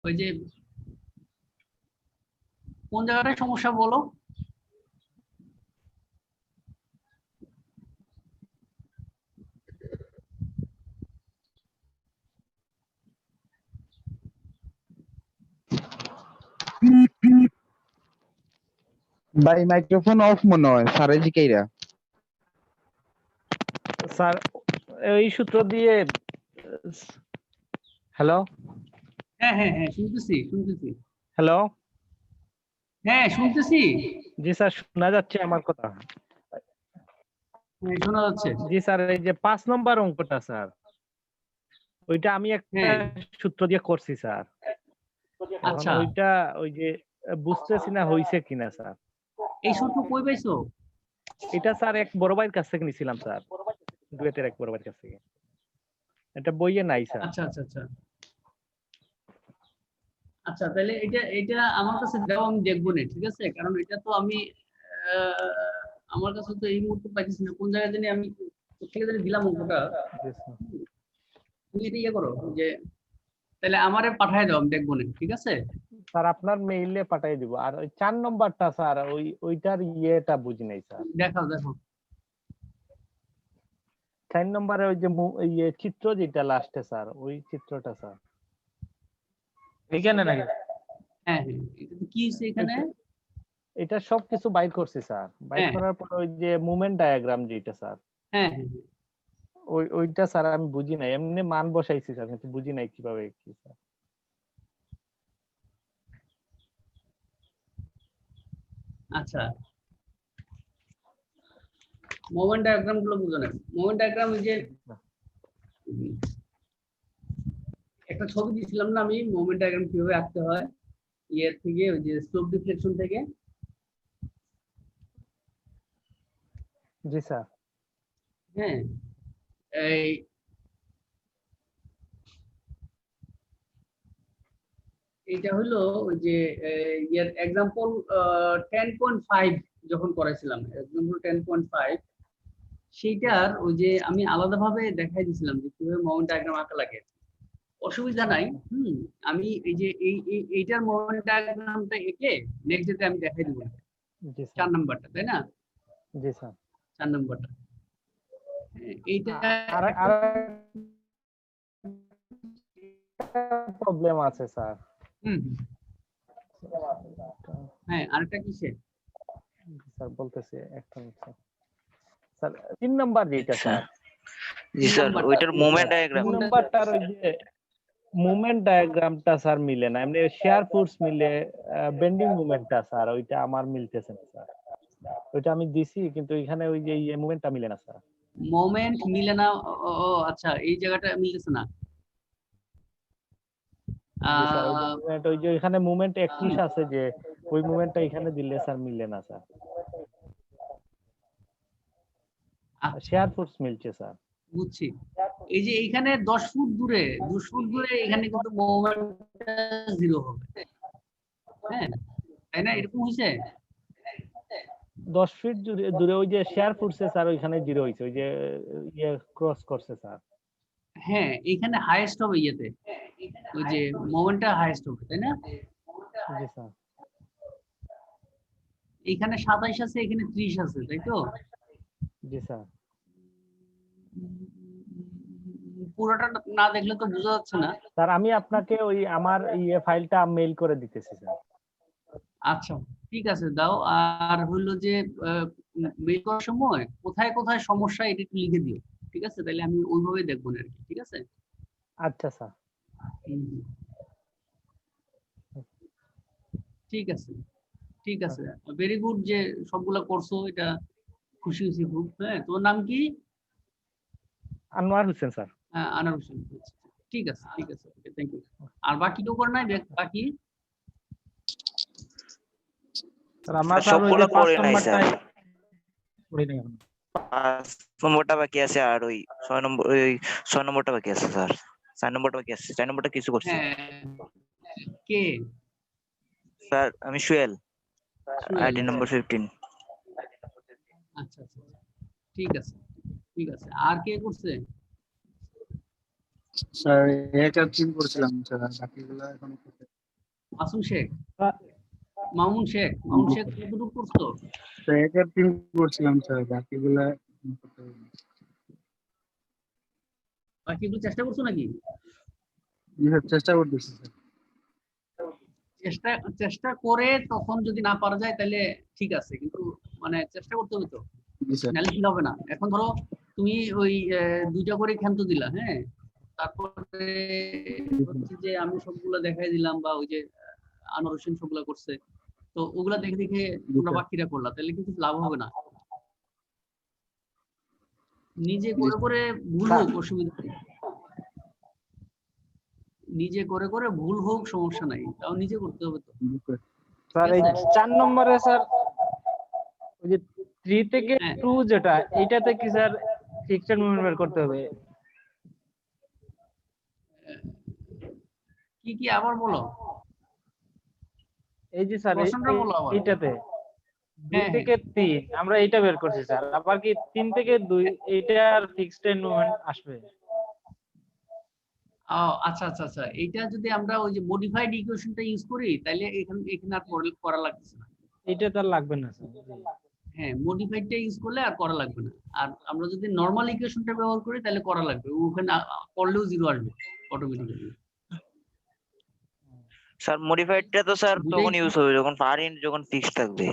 ওই যে কোন জায়গাটায় সমস্যা বলো? ভাই মাইক্রোফোন অফ মনে হয় স্যার জিকাইরা। স্যার এই সূত্র দিয়ে হ্যালো হ্যাঁ হ্যাঁ হ্যাঁ, শুনতেছি শুনতেছি। হ্যালো হ্যাঁ শুনতেছি। জি স্যার, শোনা যাচ্ছে আমার কথা? হ্যাঁ, শোনা যাচ্ছে। জি স্যার, এই যে 5 নম্বর অঙ্কটা স্যার, ওইটা আমি একটা হ্যাঁ সূত্র দিয়ে করছি স্যার। এখন আচ্ছা, ওইটা ওই যে বুঝতেছি না হইছে কিনা স্যার। এই সূত্র কই পাইছো? এটা স্যার এক বড় ভাইয়ের কাছ থেকে নিছিলাম স্যার, ডুয়েটের এক বড় ভাইয়ের কাছ থেকে। এটা বইয়ে নাই স্যার। আচ্ছা আচ্ছা আচ্ছা আচ্ছা, তাহলে এটা এটা আমার কাছে দাও, আমি দেখবো না, ঠিক আছে? কারণ এটা তো আমি আমার কাছে তো এই মুহূর্তে পাইতেছি না, কোন জায়গায় জানি আমি কোথেকে জানি দিলাম অঙ্কটা। জি স্যার। তুমি এটা ইয়ে করো যে, তাহলে আমারে পাঠায় দাও, আমি দেখবো না, ঠিক আছে? স্যার আপনার মেইলে পাঠিয়ে দিব। আর ওই 4 নম্বরটা স্যার, ওইটার ইয়েটা বুঝি নাই স্যার। দেখাও দেখাও। 4 নম্বরে ওই যে ইয়ে চিত্র যেটা লাস্টে স্যার, ওই চিত্রটা স্যার। এখানে নাকি? হ্যাঁ হ্যাঁ, এটা তো কি হয়েছে এখানে? এটা সবকিছু বাইর করছি স্যার। বাইর হ্যাঁ করার পর ওই যে মুভমেন্ট ডায়াগ্রাম যেটা স্যার, হ্যাঁ হ্যাঁ হ্যাঁ। ওইটা স্যার আমি বুঝি নাই। এমনি মান বসাইছি স্যার, কিন্তু বুঝি নাই কিভাবে কি স্যার। আচ্ছা, মোমেন্ট ডায়াগ্রাম গুলো বুঝো না। মোমেন্ট ডায়াগ্রাম ওই যে একটা ছবি দিয়েছিলাম না আমি, মোমেন্ট ডায়াগ্রাম কিভাবে আঁকতে হয় ইয়ের থেকে, ওই যে স্লোপ ডিফ্লেকশন থেকে। জি স্যার। হ্যাঁ, এই এটা হলো ওই যে ইয়ের এক্সাম্পল 10.5 যখন করেছিলাম, এক্সাম্পল 10.5, সেইটার ওই যে আমি আলাদাভাবে দেখাই দিয়েছিলাম যে কিভাবে মোমেন্ট ডায়াগ্রাম আঁকা লাগে। অসুবিধা নাই। আমি এই যে এইটার মোমেন্ট ডায়াগ্রামটা এঁকে নেক্সট ডেতে আমি দেখাই দিব। জি 4 স্যার। নাম্বারটা, তাই না? জি স্যার। 4 নাম্বারটা। এইটা আর আর প্রবলেম আছে স্যার। হুম হুম। হ্যাঁ, আরেকটা কিসে? জি স্যার বলতেছি একটা মিনিট স্যার। স্যার 3 নাম্বার যেটা আচ্ছা। স্যার, জি স্যার, ওইটার মুভমেন্ট ডায়াগ্রাম। 3 নাম্বারটার ওই যে মুভমেন্ট ডায়াগ্রামটা স্যার মিলে না। এমনি শেয়ার ফোর্স মিলে, বেন্ডিং মুভমেন্টটা স্যার ওইটা আমার মিলতেছে না স্যার। ওইটা আমি দিছি, কিন্তু এখানে ওই যে ইয়ে মুভমেন্টটা মিলে না স্যার। মোমেন্ট মিলে না? ও আচ্ছা, এই জায়গাটা মিলতেছে না। জি স্যার, ওই যে মুভমেন্ট, ওই যে এখানে মুভমেন্ট 21 আছে, যে ওই মুভমেন্টটা এখানে দিলে স্যার মিলে না স্যার। আচ্ছা, শেয়ার ফোর্স মিলছে স্যার। বুঝছি। এই যে এইখানে 10 ফুট দূরে, 2 ফুট দূরে এখানে কিন্তু মোমেন্টটা জিরো হবে। হ্যাঁ, তাই না? এরকম হয়েছে? 10 ফিট দূরে দূরে ওই যে শেয়ার ফোর্সে স্যার ওইখানে জিরো হইছে, ওই যে ইয়ে ক্রস করছে স্যার। হ্যাঁ, এইখানে হাইয়েস্ট হবে ইয়েতে, ওই যে মোমেন্টটা হাইয়েস্ট হবে, তাই না? জি স্যার। এইখানে 27 আছে, এখানে 30 আছে, তাই তো? জি স্যার। পুরোটা না দেখলে তো বোঝা যাচ্ছে না। স্যার আমি আপনাকে ওই আমার ইয়ে ফাইলটা মেইল করে দিতেছি স্যার। আচ্ছা, ঠিক আছে, দাও। আর হলো যে মেল করার সময় কোথায় কোথায় সমস্যা এটা একটু লিখে দিও, ঠিক আছে? তাহলে আমি ওইভাবে দেখবো না আর কি, ঠিক আছে? আচ্ছা স্যার। হুম, ঠিক আছে ঠিক আছে। ভেরি গুড যে সবগুলা করছো, এটা খুশি হয়েছি খুব। হ্যাঁ, তোমার নাম কি? আনোয়ার হোসেন স্যার। হ্যাঁ, আনার হোসেন। আচ্ছা, ঠিক আছে ঠিক আছে, ওকে, থ্যাংক ইউ। আর বাকি কেউ করে নাই? বাকি স্যার আমার সবগুলো করে নাই স্যার। করি নাই এখনো। 5 নম্বরটা বাকি আছে, আর ওই 6 নম্বরটা বাকি আছে স্যার। 4 নম্বরটা বাকি আছে, 4 নম্বরটা কিছু করছি। হ্যাঁ, কে? স্যার আমি সুয়েল, সুয়েল, আইডি নম্বর 15। আচ্ছা আচ্ছা, ঠিক আছে ঠিক আছে। আর কে করছে? স্যার এটা চিন করছিলাম স্যার, বাকিগুলো এখন মাসুম শেখ, স্যার, মামুন শেখ, মামুন শেখ কতটুকু করছো? তো একের 3 করছিলাম স্যার, বাকিগুলা করতে পারিনি। বাকি একটু চেষ্টা করছো নাকি? জি স্যার, চেষ্টা করতেছি স্যার। চেষ্টা চেষ্টা করে তখন যদি না পারা যায় তাহলে ঠিক আছে, কিন্তু মানে চেষ্টা করতে হবে তো, জি স্যার। নাহলে ঠিক হবে না। এখন ধরো তুমি ওই 2টা করে ক্ষান্ত দিলা, হ্যাঁ, তারপরে হচ্ছে যে আমি সবগুলো দেখাই দিলাম, বা ওই যে আনোয়ার হোসেন সবগুলা করছে, তো ওগুলা দেখে দেখে তোমরা বাকিটা করলা, তাহলে কিন্তু লাভ হবে না। নিজে করে করে ভুল হোক অসুবিধা নেই, নিজে করে করে ভুল হোক সমস্যা নাই, তাও নিজে করতে হবে তো। স্যার এই 4 নম্বরে স্যার ওই যে 3 থেকে হ্যাঁ। 2 যেটা, এইটাতে কি স্যার ফিক্সড মুভমেন্ট বের করতে হবে? কি কি আবার বলো, এই যে স্যার প্রশ্নটা বলো আবার। এইটাতে 2 হ্যাঁ, হ্যাঁ। থেকে 3 আমরা এইটা বের করছি স্যার, আবার কি 3 থেকে 2 এইটার ফিক্সড মুভমেন্ট আসবে? আচ্ছা আচ্ছা আচ্ছা, এইটা যদি আমরা ওই যে মডিফাইড ইকুয়েশনটা ইউজ করি তাহলে এখানে এখানে আর করা লাগছে না। এইটা তো আর লাগবে না স্যার। হ্যাঁ, মডিফাইডটা ইউজ করলে আর করা লাগবে না। আর আমরা যদি নরমাল ইকুয়েশনটা ব্যবহার করি তাহলে করা লাগবে, ওখানে করলেও 0 আসবে অটোমেটিক্যালি। স্যার মডিফাইডটা তো স্যার দুটাই তখন ইউজ হবে যখন কারেন্ট যখন ফিক্সড থাকবে।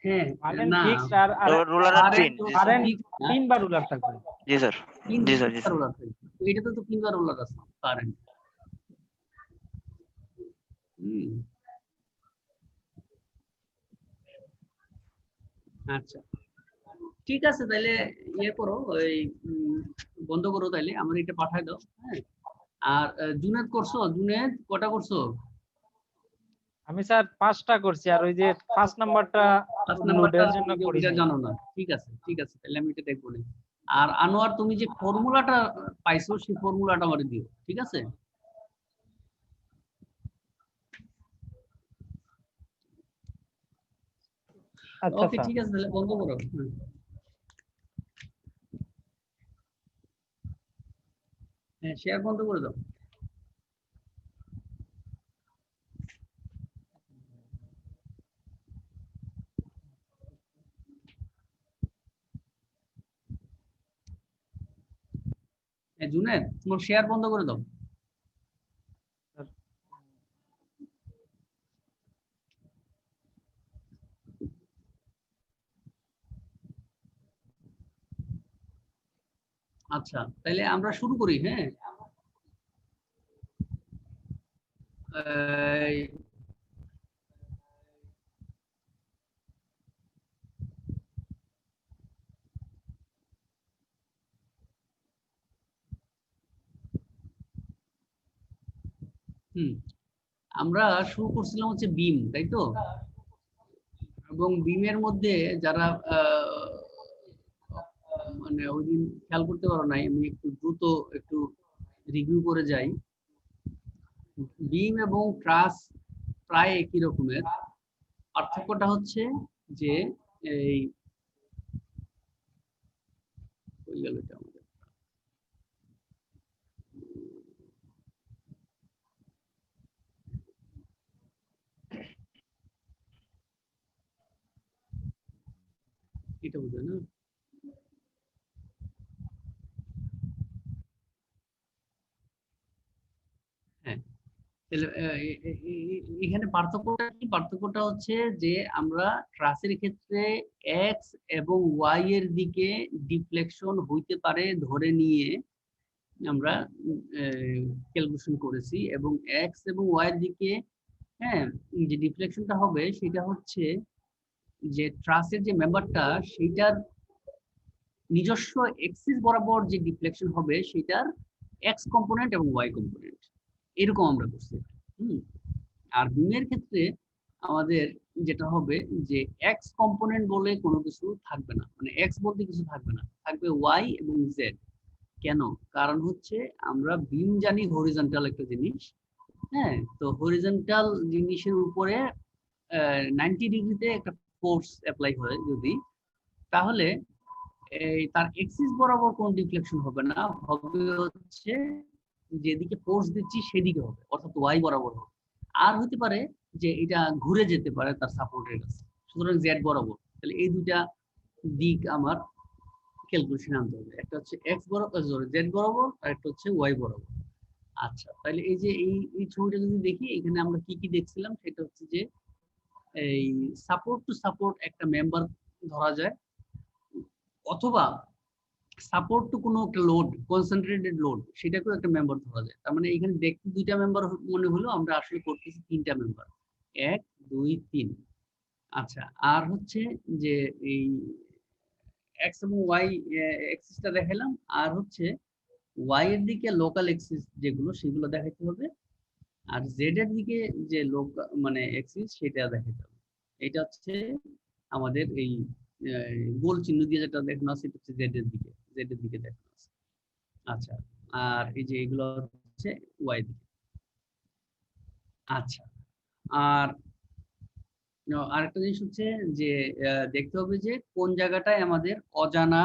হ্যাঁ, কারেন্ট না, ফিক্সড আর রুলার আর পিন। কারেন্ট 3 বার রুলার থাকবে। জি স্যার, জি স্যার, জি স্যার। এটাতে তো 3 বার রোলার আছে কারেন্ট। আচ্ছা, ঠিক আছে, তাহলে ইয়ে করো, ওই বন্ধ করো, তাইলে আমার এটা পাঠায় দাও। হ্যাঁ, আর জুনেদ করছো? জুনেদ কটা করছো? আমি স্যার 5টা করছি, আর ওই যে 5 নাম্বারটা 5 নাম্বারটা লোডের জন্য করি এটা নাই। জানো না, ঠিক আছে ঠিক আছে, তাহলে আমি এটা দেখবো না। আর আনোয়ার, তুমি যে ফর্মুলাটা পাইছো সেই ফর্মুলাটা আমাকে দিও, ঠিক আছে? আচ্ছা ওকে, স্যার। ঠিক আছে, তাহলে বন্ধ করো। হ্যাঁ, শেয়ার বন্ধ করে দাও। হ্যাঁ, জুনেদ, তোমার শেয়ার বন্ধ করে দাও। আচ্ছা, তাহলে আমরা শুরু করি। হ্যাঁ, এই, আমরা শুরু করছিলাম হচ্ছে বিম, তাই তো? এবং বিমের মধ্যে যারা মানে ওই দিন খেয়াল করতে পারো নাই, আমি একটু দ্রুত একটু রিভিউ করে যাই। বিম এবং ট্রাস প্রায় একই রকমের, পার্থক্যটা হচ্ছে যে এই হয়ে গেল এটা আমাদের, এটা বুঝে না। হ্যাঁ, তাহলে এখানে পার্থক্যটা কি? পার্থক্যটা হচ্ছে যে আমরা ট্রাসের ক্ষেত্রে এক্স এবং ওয়াই এর দিকে ডিফ্লেকশন হইতে পারে ধরে নিয়ে আমরা ক্যালকুলেশন করেছি, এবং এক্স এবং ওয়াই এর দিকে, হ্যাঁ, যে ডিফ্লেকশনটা হবে সেটা হচ্ছে যে ট্রাসের যে মেম্বারটা সেটার নিজস্ব এক্সিস বরাবর যে ডিফ্লেকশন হবে সেটার এক্স কম্পোনেন্ট এবং ওয়াই কম্পোনেন্ট, এরকম আমরা করছি। আর বিমের ক্ষেত্রে আমাদের যেটা হবে যে এক্স কম্পোনেন্ট বলে কোনো কিছু থাকবে না, মানে এক্স বলতে কিছু থাকবে না, থাকবে ওয়াই এবং জেড। কেন? কারণ হচ্ছে আমরা বিম জানি হরিজন্টাল একটা জিনিস। হ্যাঁ, তো হরিজন্টাল জিনিসের উপরে 90 ডিগ্রিতে একটা ফোর্স অ্যাপ্লাই হয় যদি, তাহলে এই তার এক্সিস বরাবর কোন ডিফ্লেকশন হবে না, হবে হচ্ছে যেদিকে ফোর্স দিচ্ছি সেদিকে হবে, অর্থাৎ ওয়াই বরাবর হবে। আর হতে পারে যে এটা ঘুরে যেতে পারে তার সাপোর্টের কাছে, সুতরাং জেড বরাবর। তাহলে এই দুইটা দিক আমার ক্যালকুলেশন আনতে হবে, একটা হচ্ছে এক্স বরাবর, জেড বরাবর, আর একটা হচ্ছে ওয়াই বরাবর। আচ্ছা, তাহলে এই যে এই ছবিটা যদি দেখি, এখানে আমরা কি কি দেখছিলাম, সেটা হচ্ছে যে এই সাপোর্ট টু সাপোর্ট একটা মেম্বার ধরা যায়, অথবা সাপোর্ট টু কোনো একটা লোড, কনসেন্ট্রেটেড লোড, সেটাকেও একটা মেম্বার ধরা যায়। তার মানে এখানে দেখতে দুইটা মেম্বার মনে হলো, আমরা আসলে করতেছি তিনটা মেম্বার, 1 2 3। আচ্ছা, আর হচ্ছে যে এই এক্স এবং ওয়াই এক্সিসটা দেখালাম, আর হচ্ছে ওয়াই এর দিকে লোকাল এক্সিস যেগুলো, সেগুলো দেখাইতে হবে, আর জেড এর দিকে যে মানে এক্সিস, সেটা দেখাইতে হবে। এটা হচ্ছে আমাদের এই গোল চিহ্ন দিয়ে যেটা দেখানো আছে, এটা হচ্ছে জেড এর দিকে দেখানো আছে। আচ্ছা, আর এই যে এগুলো হচ্ছে ওয়াই দিকে। আচ্ছা, আর আরেকটা জিনিস হচ্ছে যে দেখতে হবে যে কোন জায়গাটায় আমাদের অজানা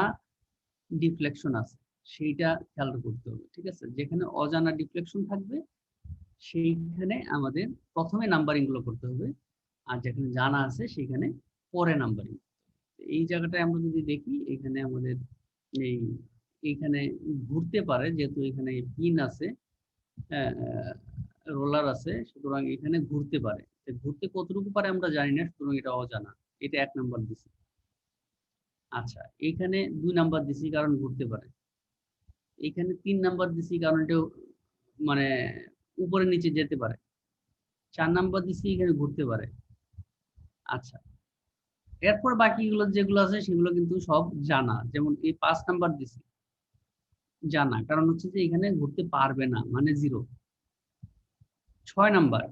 ডিফ্লেকশন আছে, সেইটা খেয়াল করতে হবে। ঠিক আছে, যেখানে অজানা ডিফ্লেকশন থাকবে সেইখানে আমাদের প্রথমে নাম্বারিং গুলো করতে হবে, আর যেখানে জানা আছে সেখানে পরে নাম্বারিং। এই জায়গাটায় আমরা যদি দেখি, এখানে আমাদের এইখানে ঘুরতে পারে, যেহেতু এখানে পিন আছে, রোলার আছে, সুতরাং এখানে ঘুরতে পারে। ঘুরতে কতটুকু পারে আমরা জানি না, সুতরাং এটা অজানা, এটা 1 নাম্বার দিছি। আচ্ছা, এখানে 2 নাম্বার দিছি কারণ ঘুরতে পারে, এখানে 3 নাম্বার দিছি কারণ এটা মানে উপরে নিচে যেতে পারে, 4 নাম্বার দিছি এখানে ঘুরতে পারে। আচ্ছা, এরপর বাকিগুলো যেগুলো আছে সেগুলো কিন্তু সব জানা, যেমন এই 5 নাম্বার দিছি জানা, কারণ হচ্ছে যে এখানে ঘুরতে পারবে না, মানে 0। 6 নাম্বার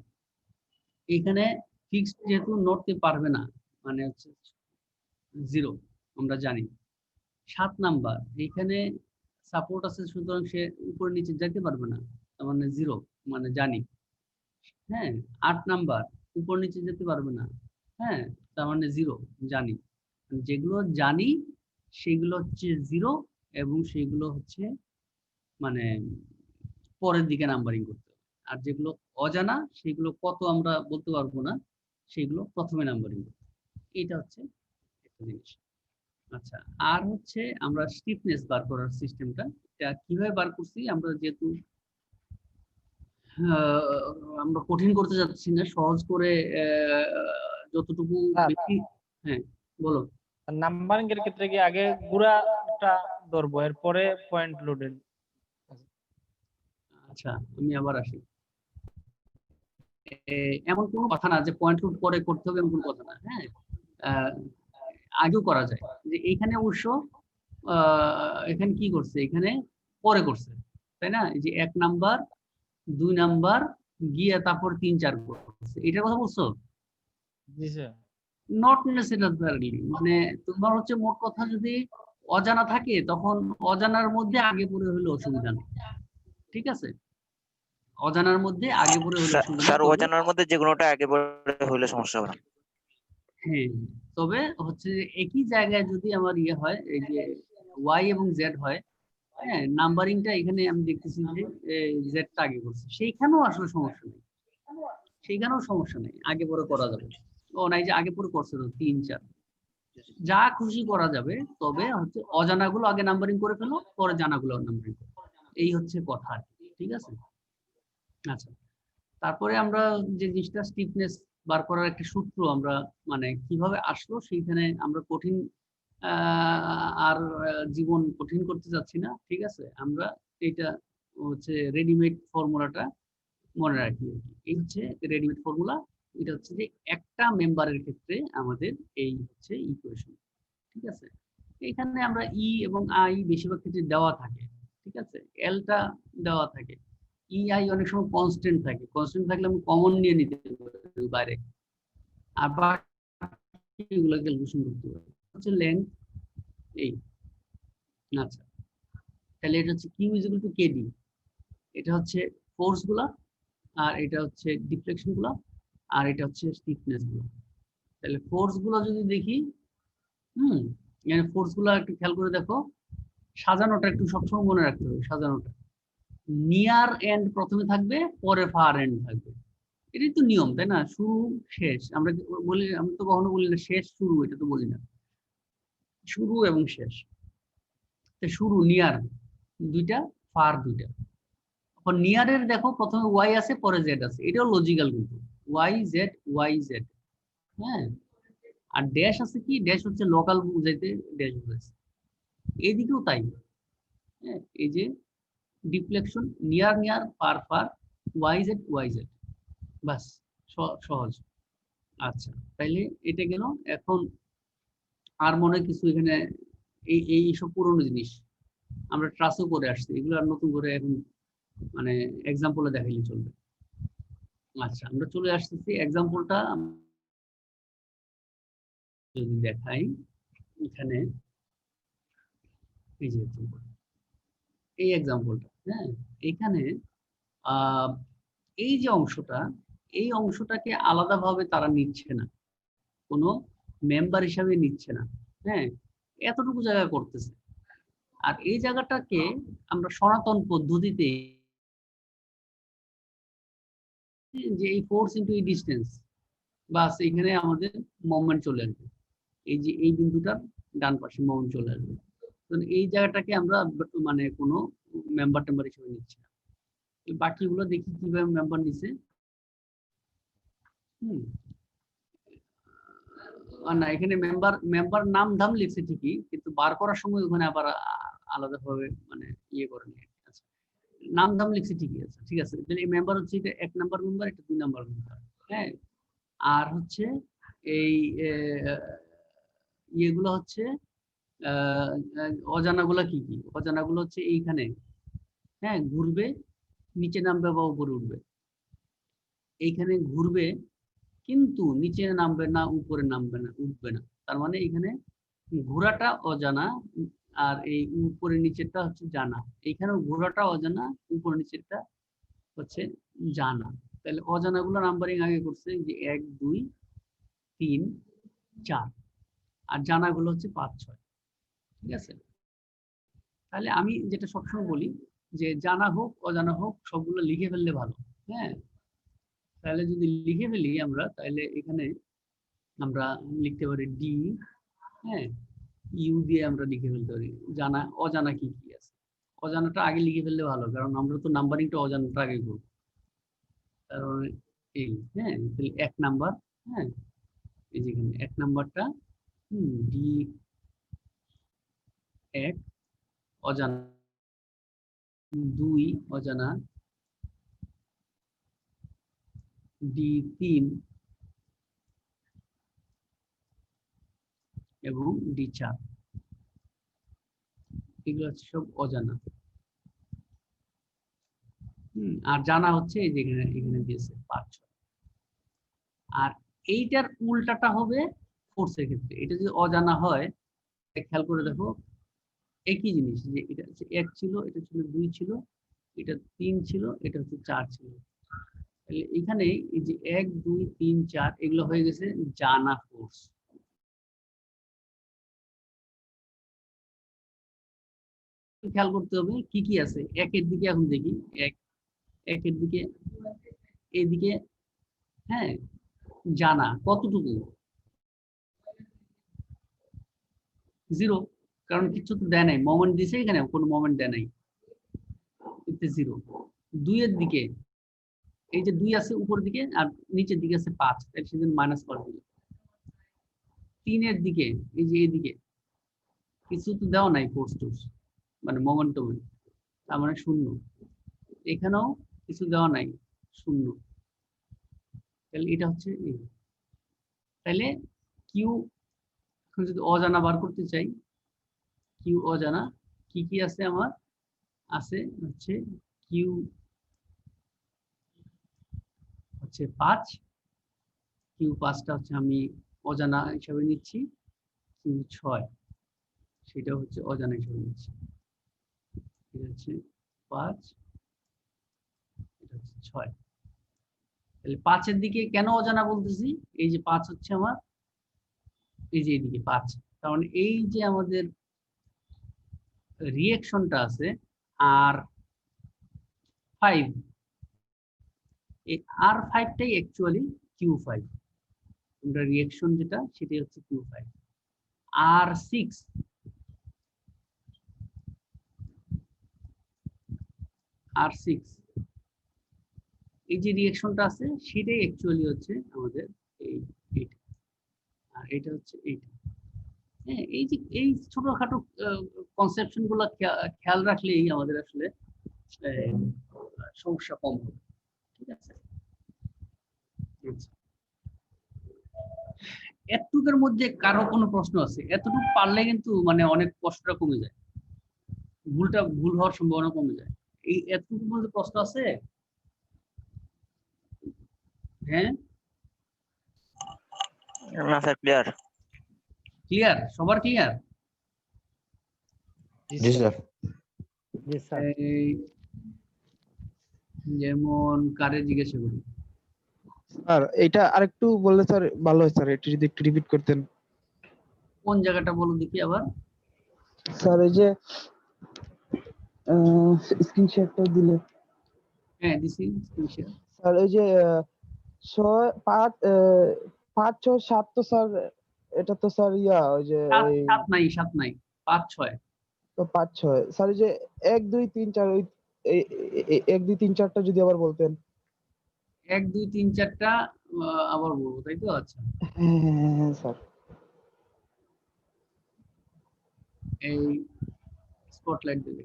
এখানে ফিক্সড যেহেতু নড়তে পারবে না, মানে হচ্ছে 0, আমরা জানি। 7 নাম্বার এখানে সাপোর্ট আছে, সুতরাং সে উপরে নিচে যেতে পারবে না, তার মানে 0, মানে জানি। হ্যাঁ, 8 নাম্বার উপর নিচে যেতে পারবে না, হ্যাঁ, তার মানে 0, জানি। যেগুলো জানি সেগুলো হচ্ছে 0, এবং সেগুলো হচ্ছে মানে পরের দিকে নাম্বারিং করতে হবে। আর যেগুলো অজানা সেগুলো কত আমরা বলতে পারবো না, সেগুলো প্রথমে নাম্বারিং করতে হবে। এটা হচ্ছে একটা জিনিস। আচ্ছা, আর হচ্ছে আমরা স্টিফনেস বার করার সিস্টেমটা, এটা কিভাবে বার করছি, আমরা যেহেতু আমরা কঠিন করতে যাচ্ছি না, সহজ করে যতটুকু বেশি। হ্যাঁ, বলো। নাম্বারিং এর ক্ষেত্রে কি আগে গুড়াটা ধরবো, এরপরে পয়েন্ট লোডেড? আচ্ছা, আমি আবার আসি। এমন কোনো কথা না যে পয়েন্ট লোড পরে করতে হবে, এমন কোনো কথা না। হ্যাঁ, আগেও করা যায়। যে এইখানে অবশ্য এখানে কি করছে, এখানে পরে করছে, তাই না? এই যে 1 নাম্বার 2 নাম্বার গিয়ে তারপর 3 4 করছে, এটার কথা বলছো? জি স্যার। নট নেসেসারি, মানে তোমার হচ্ছে মোট কথা যদি অজানা থাকে, তখন অজানার মধ্যে আগে পরে হলে অসুবিধা নেই। ঠিক আছে, অজানার মধ্যে আগে পরে হলে অসুবিধা নেই, স্যার তবে অজানার মধ্যে যে কোনোটা আগে পরে হলে সমস্যা হবে না। হ্যাঁ, তবে হচ্ছে যে একই জায়গায় যদি আমার ইয়ে হয়, এই যে ওয়াই এবং জেড হয়, হ্যাঁ, নাম্বারিংটা এখানে আমি দেখতেছি যে জেডটা আগে করছে, সেইখানেও আসলে সমস্যা নেই, সেইখানেও সমস্যা নেই, আগে পরে করা যাবে। ও নাই যে আগে পরে করছে তো 3 4, যা খুশি করা যাবে, তবে হচ্ছে অজানাগুলো আগে নাম্বারিং করে ফেলো, পরে জানাগুলো নাম্বারিং করো, এই হচ্ছে কথা। ঠিক আছে, আচ্ছা, তারপরে আমরা যে জিনিসটা স্টিফনেস বার করার একটা সূত্র আমরা মানে কিভাবে আসলো, সেইখানে আমরা কঠিন আর জীবন কঠিন করতে যাচ্ছি না। ঠিক আছে, আমরা এটা হচ্ছে রেডিমেড ফর্মুলাটা মনে রাখি আর কি। এই হচ্ছে রেডিমেড ফর্মুলা, এটা হচ্ছে যে একটা মেম্বারের ক্ষেত্রে আমাদের এই হচ্ছে ইকুয়েশন। ঠিক আছে, এখানে আমরা ই এবং আই বেশিরভাগ ক্ষেত্রে দেওয়া থাকে। ঠিক আছে, এলটা দেওয়া থাকে, ই আই অনেক সময় কনস্ট্যান্ট থাকে, কনস্ট্যান্ট থাকলে আমি কমন নিয়ে নিতে পারি বাইরে, আবার এগুলো ক্যালকুলেশন করতে পারি। হচ্ছে লেন্থ এই। আচ্ছা, তাহলে এটা হচ্ছে Q is equal to KD, এটা হচ্ছে ফোর্স গুলা, আর এটা হচ্ছে ডিফ্লেকশন গুলা, আর এটা হচ্ছে স্টিফনেস গুলা। তাহলে ফোর্স গুলা যদি দেখি, এখানে ফোর্স গুলা একটু খেয়াল করে দেখো, সাজানোটা একটু সবসময় মনে রাখতে হবে, সাজানোটা নিয়ার এন্ড প্রথমে থাকবে, পরে ফার এন্ড থাকবে, এটাই তো নিয়ম, তাই না? শুরু শেষ আমরা বলি, আমরা তো কখনো বলি না শেষ শুরু, এটা তো বলি না, শুরু এবং শেষ। শুরু নিয়ার দুইটা, ফার দুইটা। এখন নিয়ারের দেখো প্রথমে ওয়াই আছে পরে জেড আছে, এটাও লজিক্যাল কিন্তু, ওয়াই জেড। হ্যাঁ, আর ড্যাশ আছে কি, ড্যাশ হচ্ছে লোকাল বুঝাইতে ড্যাশ বুঝাইছে। এদিকেও তাই, হ্যাঁ, এই যে deflection near far Y Z, বাস, সহজ। আচ্ছা, তাইলে এটা গেল। এখন আর মনে হয় কিছু এখানে, এই সব পুরনো জিনিস আমরা ট্রাসও করে আসছি, এগুলো আর নতুন করে এখন মানে এক্সাম্পলে দেখাইলে চলবে। আচ্ছা, আমরা চলে আসতেছি এক্সাম্পলটা যদি দেখাই এখানে, এই যে এই এক্সাম্পলটা, হ্যাঁ, এখানে এই যে অংশটা, এই অংশটাকে আলাদাভাবে তারা নিচ্ছে না, কোনো মেম্বার হিসাবে নিচ্ছে না, হ্যাঁ, এতটুকু জায়গা করতেছে। আর এই জায়গাটাকে আমরা সনাতন পদ্ধতিতে, যে এই ফোর্স ইন্টু এই ডিস্টেন্স, বাস এখানে আমাদের মোমেন্ট চলে আসবে, এই যে এই বিন্দুটার ডান পাশে মোমেন্ট চলে আসবে। এই জায়গাটাকে আমরা মানে কোনো মেম্বার টেম্বার হিসেবে নিচ্ছি না। বাকিগুলো দেখি কিভাবে মেম্বার নিছে। না, এখানে মেম্বার নাম ধাম লিখছে ঠিকই, কিন্তু বার করার সময় ওখানে আবার আলাদাভাবে মানে ইয়ে করে নিয়ে, আচ্ছা, নাম ধাম লিখছে ঠিকই আছে, ঠিক আছে। তাহলে এই মেম্বার হচ্ছে এটা 1 নাম্বার মেম্বার, এটা 2 নাম্বার মেম্বার, হ্যাঁ। আর হচ্ছে এই ইয়েগুলো হচ্ছে অজানাগুলো কি কি, অজানাগুলো হচ্ছে এইখানে, হ্যাঁ, ঘুরবে, নিচে নামবে বা উপরে উঠবে। এইখানে ঘুরবে কিন্তু নিচে নামবে না, উপরে নামবে না, উঠবে না। তার মানে এখানে ঘোরাটা অজানা, আর এই উপরে নিচেরটা হচ্ছে জানা। এইখানেও ঘোরাটা অজানা, উপরে নিচেরটা হচ্ছে জানা। তাহলে অজানাগুলো নাম্বারিং আগে করছে যে 1 2 3 4, আর জানাগুলো হচ্ছে 5 6, ঠিক আছে। তাহলে আমি যেটা সবসময় বলি যে জানা হোক অজানা হোক সবগুলো লিখে ফেললে ভালো, হ্যাঁ। তাহলে যদি লিখে ফেলি আমরা, তাহলে এখানে আমরা লিখতে পারি ডি, হ্যাঁ, ইউ দিয়ে আমরা লিখে ফেলতে পারি জানা অজানা কি কি আছে। অজানাটা আগে লিখে ফেললে ভালো, কারণ আমরা তো নাম্বারিংটা অজানাটা আগে করবো। কারণ এই, হ্যাঁ, তাহলে 1 নাম্বার, হ্যাঁ, এই যেখানে 1 নাম্বারটা ডি 1 অজানা, 2 অজানা, ডি 3 এবং ডি 4, এগুলো হচ্ছে সব অজানা। আর জানা হচ্ছে এই যে এখানে দিয়েছে 5 6। আর এইটার উল্টাটা হবে ফোর্সের ক্ষেত্রে। এটা যদি অজানা হয়, খেয়াল করে দেখো একই জিনিস, যে এটা হচ্ছে 1 ছিল, এটা ছিল 2 ছিল, এটা 3 ছিল, এটা হচ্ছে 4 ছিল। তাহলে এখানে এই যে 1 2 3 4 এগুলো হয়ে গেছে জানা ফোর্স। খেয়াল করতে হবে কি কি আছে। 1 এর দিকে এখন দেখি, 1 এর দিকে, এইদিকে, হ্যাঁ, জানা কতটুকু, 0, কারণ কিছু তো দেয় নাই, মোমেন্ট দিছে, এখানে কোনো মোমেন্ট দেয় নাই, 0। 2 এর দিকে, এই যে 2 আছে উপর দিকে আর নিচের দিকে আছে 5, তাই সেজন্য মাইনাস করে দিল। 3 এর দিকে, এই যে এইদিকে কিছু তো দেওয়া নাই, ফোর্স টোর্স মানে মোমেন্টাম, তার মানে 0। এখানেও কিছু দেওয়া নাই, 0। তাহলে এটা হচ্ছে এই। তাহলে কিউ, এখন যদি অজানা বার করতে চাই, কিউ অজানা কি কি আছে আমার, আছে হচ্ছে কিউ হচ্ছে 5, কিউ 5টা হচ্ছে আমি অজানা হিসাবে নিচ্ছি, কিউ 6 সেটা হচ্ছে অজানা হিসাবে নিচ্ছি। এটা হচ্ছে 5, এটা হচ্ছে 6। তাহলে 5 এর দিকে কেন অজানা বলতেছি, এই যে 5 হচ্ছে আমার, এই যে এইদিকে 5, তার মানে এই যে আমাদের রিঅ্যাকশনটা আছে আর 5, এই R5টাই অ্যাকচুয়ালি Q5, আমরা রিঅ্যাকশন যেটা সেটাই হচ্ছে Q5। R6 এই যে রিঅ্যাকশনটা আছে সেটাই অ্যাকচুয়ালি হচ্ছে আমাদের এইটা, আর এটা হচ্ছে এইটা। হ্যাঁ, এই যে এই ছোটখাটো কনসেপশন গুলো খেয়াল রাখলেই আমাদের আসলে সমস্যা কম হবে। ঠিক আছে, এতটুকুর মধ্যে কারো কোনো প্রশ্ন আছে? এতটুকু পারলে কিন্তু মানে অনেক কষ্টটা কমে যায়, ভুল হওয়ার সম্ভাবনা কমে যায়। এই এতটুকুর মধ্যে প্রশ্ন আছে? হ্যাঁ, না স্যার, ক্লিয়ার। ক্লিয়ার, সবার ক্লিয়ার? জি স্যার। জি স্যার। যেমন কারে জিজ্ঞাসা করি? স্যার এটা আরেকটু বললে স্যার ভালো হয় স্যার, এটা যদি একটু রিপিট করতেন। কোন জায়গাটা বলুন দেখি আবার। স্যার এই যে স্ক্রিন শেয়ারটা দিলে। হ্যাঁ দিছি স্ক্রিন শেয়ার। স্যার ওই যে 5 6 7 তো স্যার এটা তো স্যার ওই যে এই 7 নাই, 5 6। তো 5 6 স্যার এই যে 1 2 3 4 ওই 1 2 3 4টা যদি আবার বলতেন। 1 2 3 4টা আবার বলবো, তাই তো? আচ্ছা, হ্যাঁ স্যার। এই স্পটলাইট দিলে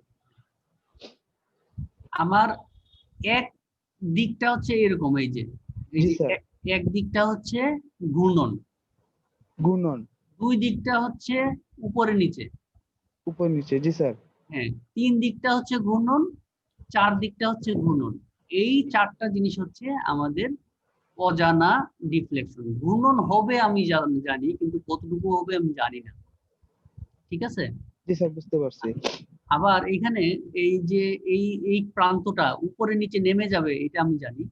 আমার এক দিকটা হচ্ছে এরকম, এই যে জি স্যার। এক দিকটা হচ্ছে ঘূর্ণন, গুণন দুই দিকটা হচ্ছে উপরে নিচে, উপর নিচে। জি স্যার। হ্যাঁ 3 দিকটা হচ্ছে ঘূর্ণন, 4 দিকটা হচ্ছে ঘূর্ণন। এই 4টা জিনিস হচ্ছে আমাদের অজানা ডিফ্লেকশন। ঘূর্ণন হবে আমি জানি, কিন্তু কতটুকু হবে আমি জানি না। ঠিক আছে, জি স্যার বুঝতে পারছি। আবার এখানে এই যে এই প্রান্তটা উপরে নিচে নেমে যাবে এটা আমি জানি,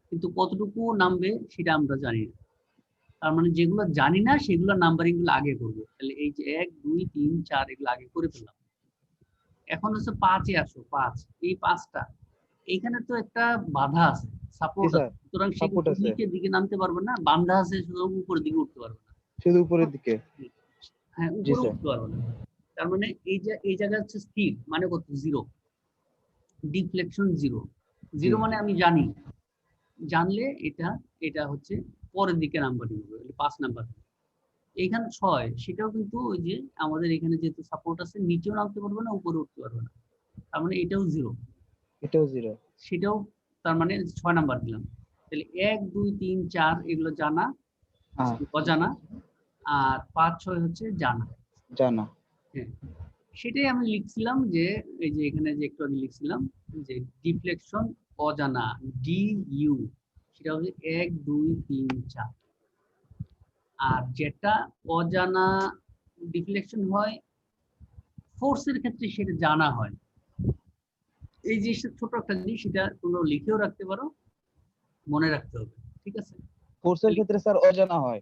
কিন্তু কতটুকু নামবে সেটা আমরা জানি না। তার মানে যেগুলো জানি না সেগুলো নাম্বারিং গুলো আগে করবো। তাহলে এই যে 1 2 3 4 এগুলো আগে করে ফেললাম। এখন হচ্ছে 5-এ আসো। 5, এই 5টা এইখানে তো একটা বাধা আছে, সাপোর্ট স্যার, আছে, সুতরাং সে সাপোর্ট আছে। নিচের দিকে নামতে পারবে না, বান্ধা আছে শুধু উপরের দিকে উঠতে পারবে না। শুধু উপরের দিকে। হ্যাঁ, জি উপরে স্যার। উঠতে পারবে না। তার মানে এই জায়গা হচ্ছে স্থির, মানে কত? 0, ডিফ্লেকশন 0। 0 মানে আমি জানি, জানলে এটা হচ্ছে পরের দিকে নাম্বারিং হবে, 5 নাম্বার। এইখানে 6, সেটাও কিন্তু ওই যে আমাদের এখানে যেহেতু সাপোর্ট আছে, নিচেও নামতে পারবে না, উপরে উঠতে পারবে না। তার মানে এটাও 0, এটাও 0। সেটাও তার মানে 6 নাম্বার দিলাম। তাহলে 1 2 3 4 এগুলো জানা, হ্যাঁ অজানা, আর 5 6 হচ্ছে জানা। জানা। হ্যাঁ, সেটাই আমি লিখছিলাম যে এই যে এখানে যে একটু আগে লিখছিলাম যে ডিফ্লেকশন অজানা, DU, সেটা হচ্ছে 1 2 3 4। আর যেটা অজানা ডিফ্লেকশন হয় ফোর্সের ক্ষেত্রে সেটা জানা হয়। এই যে ছোট একটা জিনিস, সেটা তোমরা লিখেও রাখতে পারো, মনে রাখতে হবে। ঠিক আছে, ফোর্সের ক্ষেত্রে স্যার অজানা হয়।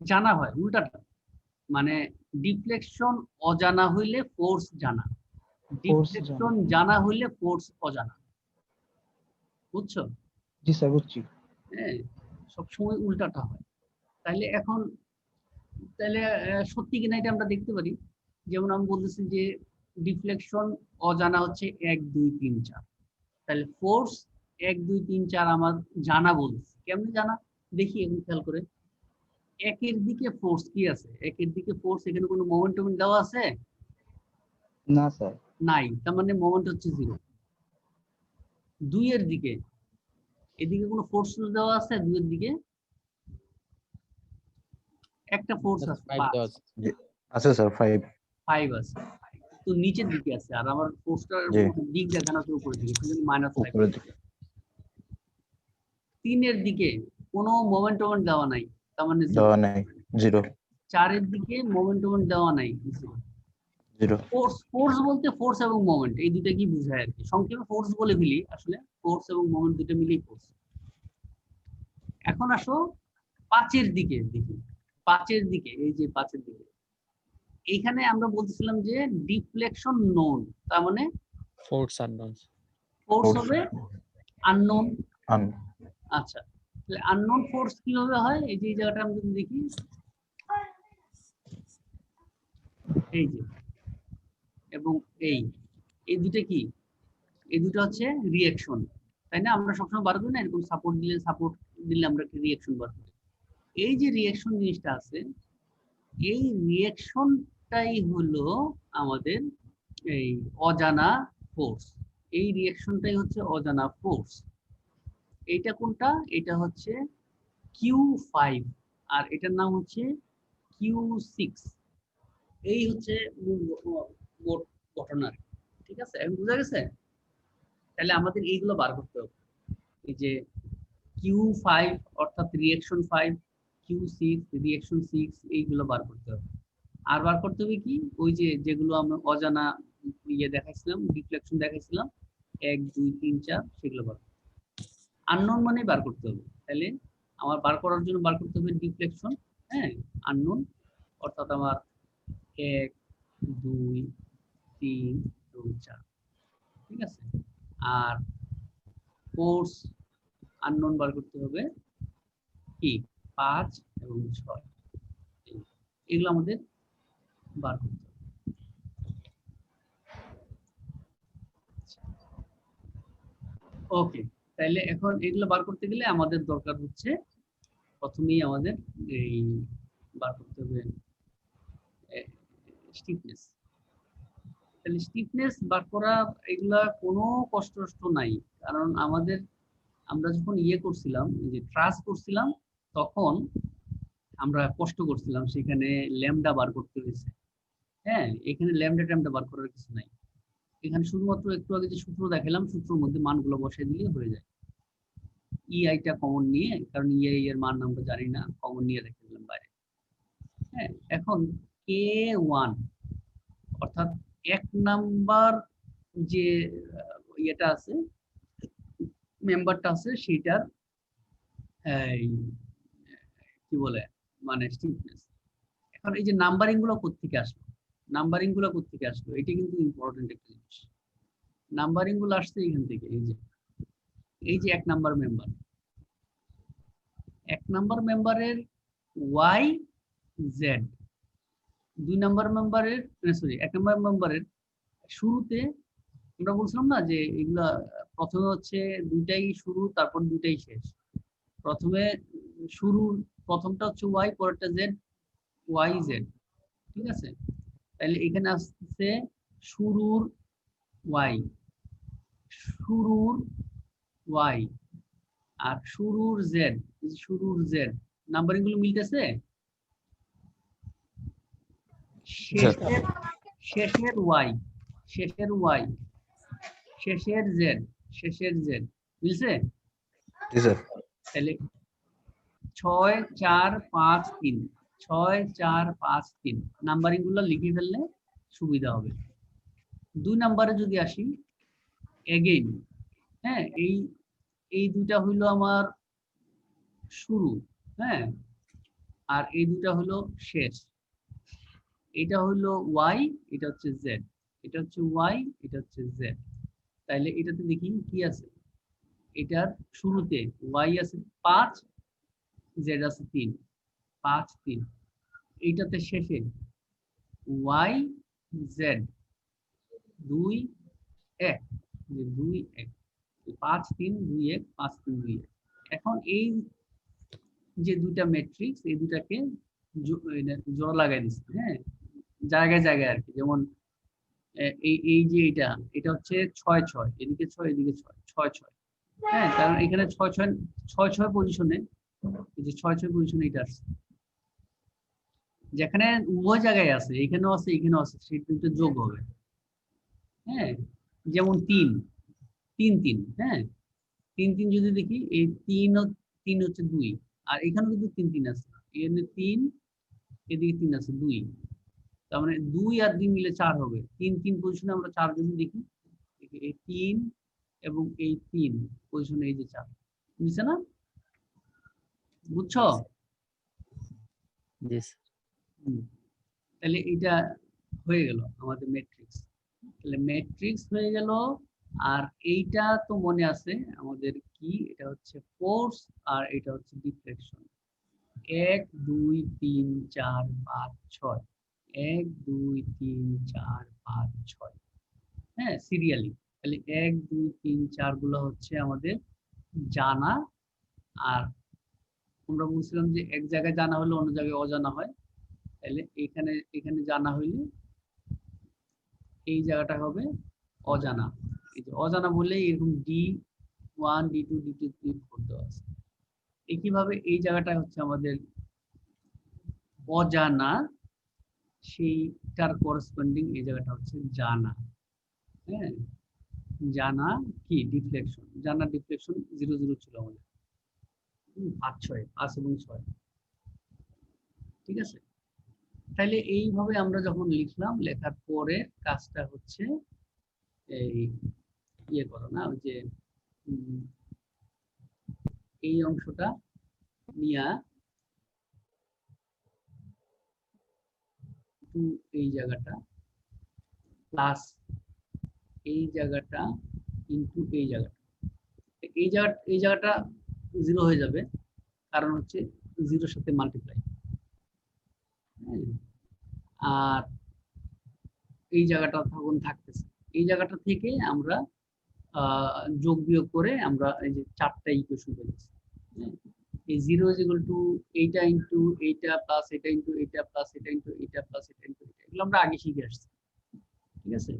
জানা হয় উল্টাটা, মানে ডিফ্লেকশন অজানা হইলে ফোর্স জানা, ডিফ্লেকশন জানা হইলে ফোর্স অজানা। বুঝছো? জি স্যার বুঝছি। হ্যাঁ, সবসময় উল্টাটা হয়। তাহলে এখন সত্যি কিনা এটা আমরা দেখতে পারি। যেমন আমি বলতেছি যে ডিফ্লেকশন অজানা হচ্ছে 1 2 3 4, তাহলে ফোর্স 1 2 3 4 আমার জানা বলছে। কেমন জানা দেখি এখন খেয়াল করে। 1 এর দিকে ফোর্স কি আছে? 1 এর দিকে ফোর্স, এখানে কোনো মোমেন্টাম দেওয়া আছে? না স্যার। নাই, তার মানে মোমেন্ট হচ্ছে 0। 2 এর দিকে, এদিকে কোনো ফোর্স দেওয়া আছে? 2 এর দিকে একটা ফোর্স আছে, আছে স্যার 5। 5 আছে, তো নিচের দিকে আছে, আর আমার ফোর্সটার জি। দিক দেখানো আছে উপরের দিকে, সেজন্য -5। উপরের দিকে। 3 এর দিকে কোনো মোমেন্টাম দেওয়া নাই, তার মানে 0। দেওয়া নাই 0। 4 এর দিকে মোমেন্টাম দেওয়া নাই, 0। ফোর্স বলতে ফোর্স এবং মোমেন্ট এই দুটো কি বোঝায় আর কি, সংক্ষেপে ফোর্স বলে ফেলি, আসলে ফোর্স এবং মোমেন্ট দুটো মিলেই ফোর্স। এখন আসো 5 এর দিকে দেখি। 5 এর দিকে, এই যে 5 এর দিকে, এইখানে আমরা বলতেছিলাম যে ডিফ্লেকশন নোন, তার মানে ফোর্স আননোন। ফোর্স হবে আননোন। আচ্ছা, তাহলে আননোন ফোর্স কিভাবে হয়? এই যে এই জায়গাটা আমরা যদি দেখি, এই যে এবং এই দুটো কি? এই দুটো হচ্ছে রিঅ্যাকশন, তাই না? আমরা সবসময় বার করি না এরকম সাপোর্ট দিলে আমরা একটা রিঅ্যাকশন বার করি। এই যে রিঅ্যাকশন জিনিসটা আছে, এই রিঅ্যাকশনটাই হলো আমাদের এই অজানা ফোর্স। এই রিঅ্যাকশনটাই হচ্ছে অজানা ফোর্স। এইটা কোনটা? এটা হচ্ছে Q5 আর এটার নাম হচ্ছে Q6। এই হচ্ছে মোট ঘটনা, ঠিক আছে? এখন বুঝা গেছে? তাহলে আমাদের এইগুলো বার করতে হবে। এই যে Q5 অর্থাৎ রিঅ্যাকশন 5, Q6 রিঅ্যাকশন 6, এইগুলো বার করতে হবে। আর বার করতে হবে কি? ওই যে যেগুলো আমরা অজানা ইয়ে দেখাইছিলাম, ডিফ্লেকশন দেখাইছিলাম 1 2 3 4, সেগুলো বার আননোন মানে বার করতে হবে। তাহলে আমার বার করার জন্য বার করতে হবে ডিফ্লেকশন, হ্যাঁ, আননোন, অর্থাৎ আমার 1 2 3 এবং 4, ঠিক আছে? আর ফোর্স আননোন বার করতে হবে কি 5 এবং 6, এগুলো আমাদের বার করতে হবে। ওকে, তাহলে এখন এগুলো বার করতে গেলে আমাদের দরকার হচ্ছে প্রথমেই আমাদের এই বার করতে হবে স্টিফনেস। তাহলে স্টিফনেস বার করা এগুলা কোনো কষ্ট নাই, কারণ আমরা যখন ইয়ে করছিলাম, যে ট্রাস করছিলাম, তখন আমরা কষ্ট করছিলাম, সেখানে ল্যামডা বার করতে হয়েছে। হ্যাঁ, এখানে ল্যামডা ট্যামডা বার করার কিছু নাই। এখানে শুধুমাত্র একটু আগে যে সূত্র দেখালাম, সূত্রের মধ্যে মানগুলো বসাই দিলেই হয়ে যায়। ইআইটা কমন নিয়ে, কারণ ইআই এর মান আমরা জানি না, কমন নিয়ে রেখে দিলাম বাইরে। হ্যাঁ, এখন K1 অর্থাৎ 1 নাম্বার যে ইয়েটা আছে, মেম্বারটা আছে, সেটার এই কি বলে মানে স্টিফনেস। এখন এই যে নাম্বারিং গুলো কোত্থেকে আসলো, এটা কিন্তু ইম্পর্টেন্ট একটা জিনিস। নাম্বারিং গুলো আসছে এখান থেকে। এই যে 1 নাম্বার মেম্বারের ওয়াই জেড, 2 নাম্বার মেম্বারের, সরি 1 নাম্বার মেম্বারের শুরুতে আমরা বলছিলাম না যে এগুলা প্রথমে হচ্ছে দুইটাই শুরু, তারপর দুইটাই শেষ। প্রথমে শুরুর প্রথমটা হচ্ছে ওয়াই, পরেরটা জেড, ওয়াই জেড, ঠিক আছে? তাহলে এখানে আসছে শুরুর ওয়াই, আর শুরুর জেড, নাম্বারিং গুলো মিলতেছে? শেষের ওয়াই, শেষের জেড মিলছে? জি স্যার। তাহলে 6 4 5 3, 6 4 5 3 নাম্বারিং গুলো লিখে ফেললে সুবিধা হবে। 2 নাম্বারে যদি আসি, এগেইন, হ্যাঁ, এই দুটা হইলো আমার শুরু, হ্যাঁ, আর এই দুটা হলো শেষ। এটা হলো ওয়াই, এটা হচ্ছে জেড, এটা হচ্ছে ওয়াই, এটা হচ্ছে জেড। তাইলে এটাতে দেখি কি আছে। এটার শুরুতে ওয়াই আছে 5, জেড আছে 3, 5 3। এইটাতে শেষে ওয়াই জেড 2 1, 2 1, 5 3 2 1, 5 3 2 1। এখন এই যে দুইটা ম্যাট্রিক্স, এই দুটাকে জোড়া লাগাই দিচ্ছি, হ্যাঁ, জায়গায় জায়গায় আর কি। যেমন এই যে এটা হচ্ছে 6 6, এদিকে 6 এদিকে 6 6 6, হ্যাঁ, কারণ এখানে 6 6 6 6 পজিশনে, এই যে 6 6 পজিশনে এটা আছে, যেখানে উভয় জায়গায় আছে, এখানেও আছে এখানেও আছে, সেই দুটো যোগ হবে। হ্যাঁ, যেমন 3 3 3, হ্যাঁ, 3 3 যদি দেখি, এই 3 হচ্ছে 2, আর এখানেও কিন্তু 3 3 আছে, এখানে 3, এদিকে 3 আছে 2, তার মানে 2 আর 2 মিলে 4 হবে। 3 3 পজিশনে আমরা 4 যদি দেখি, এই 3 এবং এই 3 পজিশনে এই যে 4, বুঝছে না? বুঝছো? তাহলে এটা হয়ে গেল আমাদের ম্যাট্রিক্স। তাহলে ম্যাট্রিক্স হয়ে গেল আর এইটা তো মনে আছে আমাদের কি, এটা হচ্ছে ফোর্স আর এটা হচ্ছে ডিফ্লেকশন। 1 2 3 4 5 6, 1 2 3 4 5 6, হ্যাঁ সিরিয়ালি। তাহলে 1 2 3 4 গুলো হচ্ছে আমাদের জানা। আর আমরা বলছিলাম যে এক জায়গায় জানা হলে অন্য জায়গায় অজানা হয়। তাহলে এখানে এখানে জানা হইলে এই জায়গাটা হবে অজানা। এই যে অজানা বলে এরকম D1 D2 D3 D4 দেওয়া আছে। একইভাবে এই জায়গাটা হচ্ছে আমাদের অজানা, সেইটার করেসপন্ডিং এই জায়গাটা হচ্ছে জানা। হ্যাঁ, জানা কি ডিফ্লেকশন, জানা ডিফ্লেকশন 0 0 ছিল আমাদের 5 6 5 এবং 6, ঠিক আছে। তাহলে এইভাবে আমরা যখন লিখলাম, লেখার পরে কাজটা হচ্ছে এই ইয়ে করো না, ওই যে এই অংশটা নিয়া এই জায়গাটা প্লাস এই জায়গাটা ইনটু এই জায়গাটা, এই জায়গাটা 0 হয়ে যাবে, কারণ হচ্ছে 0 সাথে মাল্টিপ্লাই। আর এই জায়গাটা তখন থাকতেছে, এই জায়গাটা থেকে আমরা যোগ বিয়োগ করে আমরা এই যে 4টা ইকুয়েশন পেয়েছি। এই 0 ইজ ইকুয়াল টু এইটা ইনটু এইটা প্লাস এটা ইনটু এইটা প্লাস এটা ইনটু এইটা প্লাস এটা ইনটু এটা, এগুলো আমরা আগে শিখে আসছি, ঠিক আছে।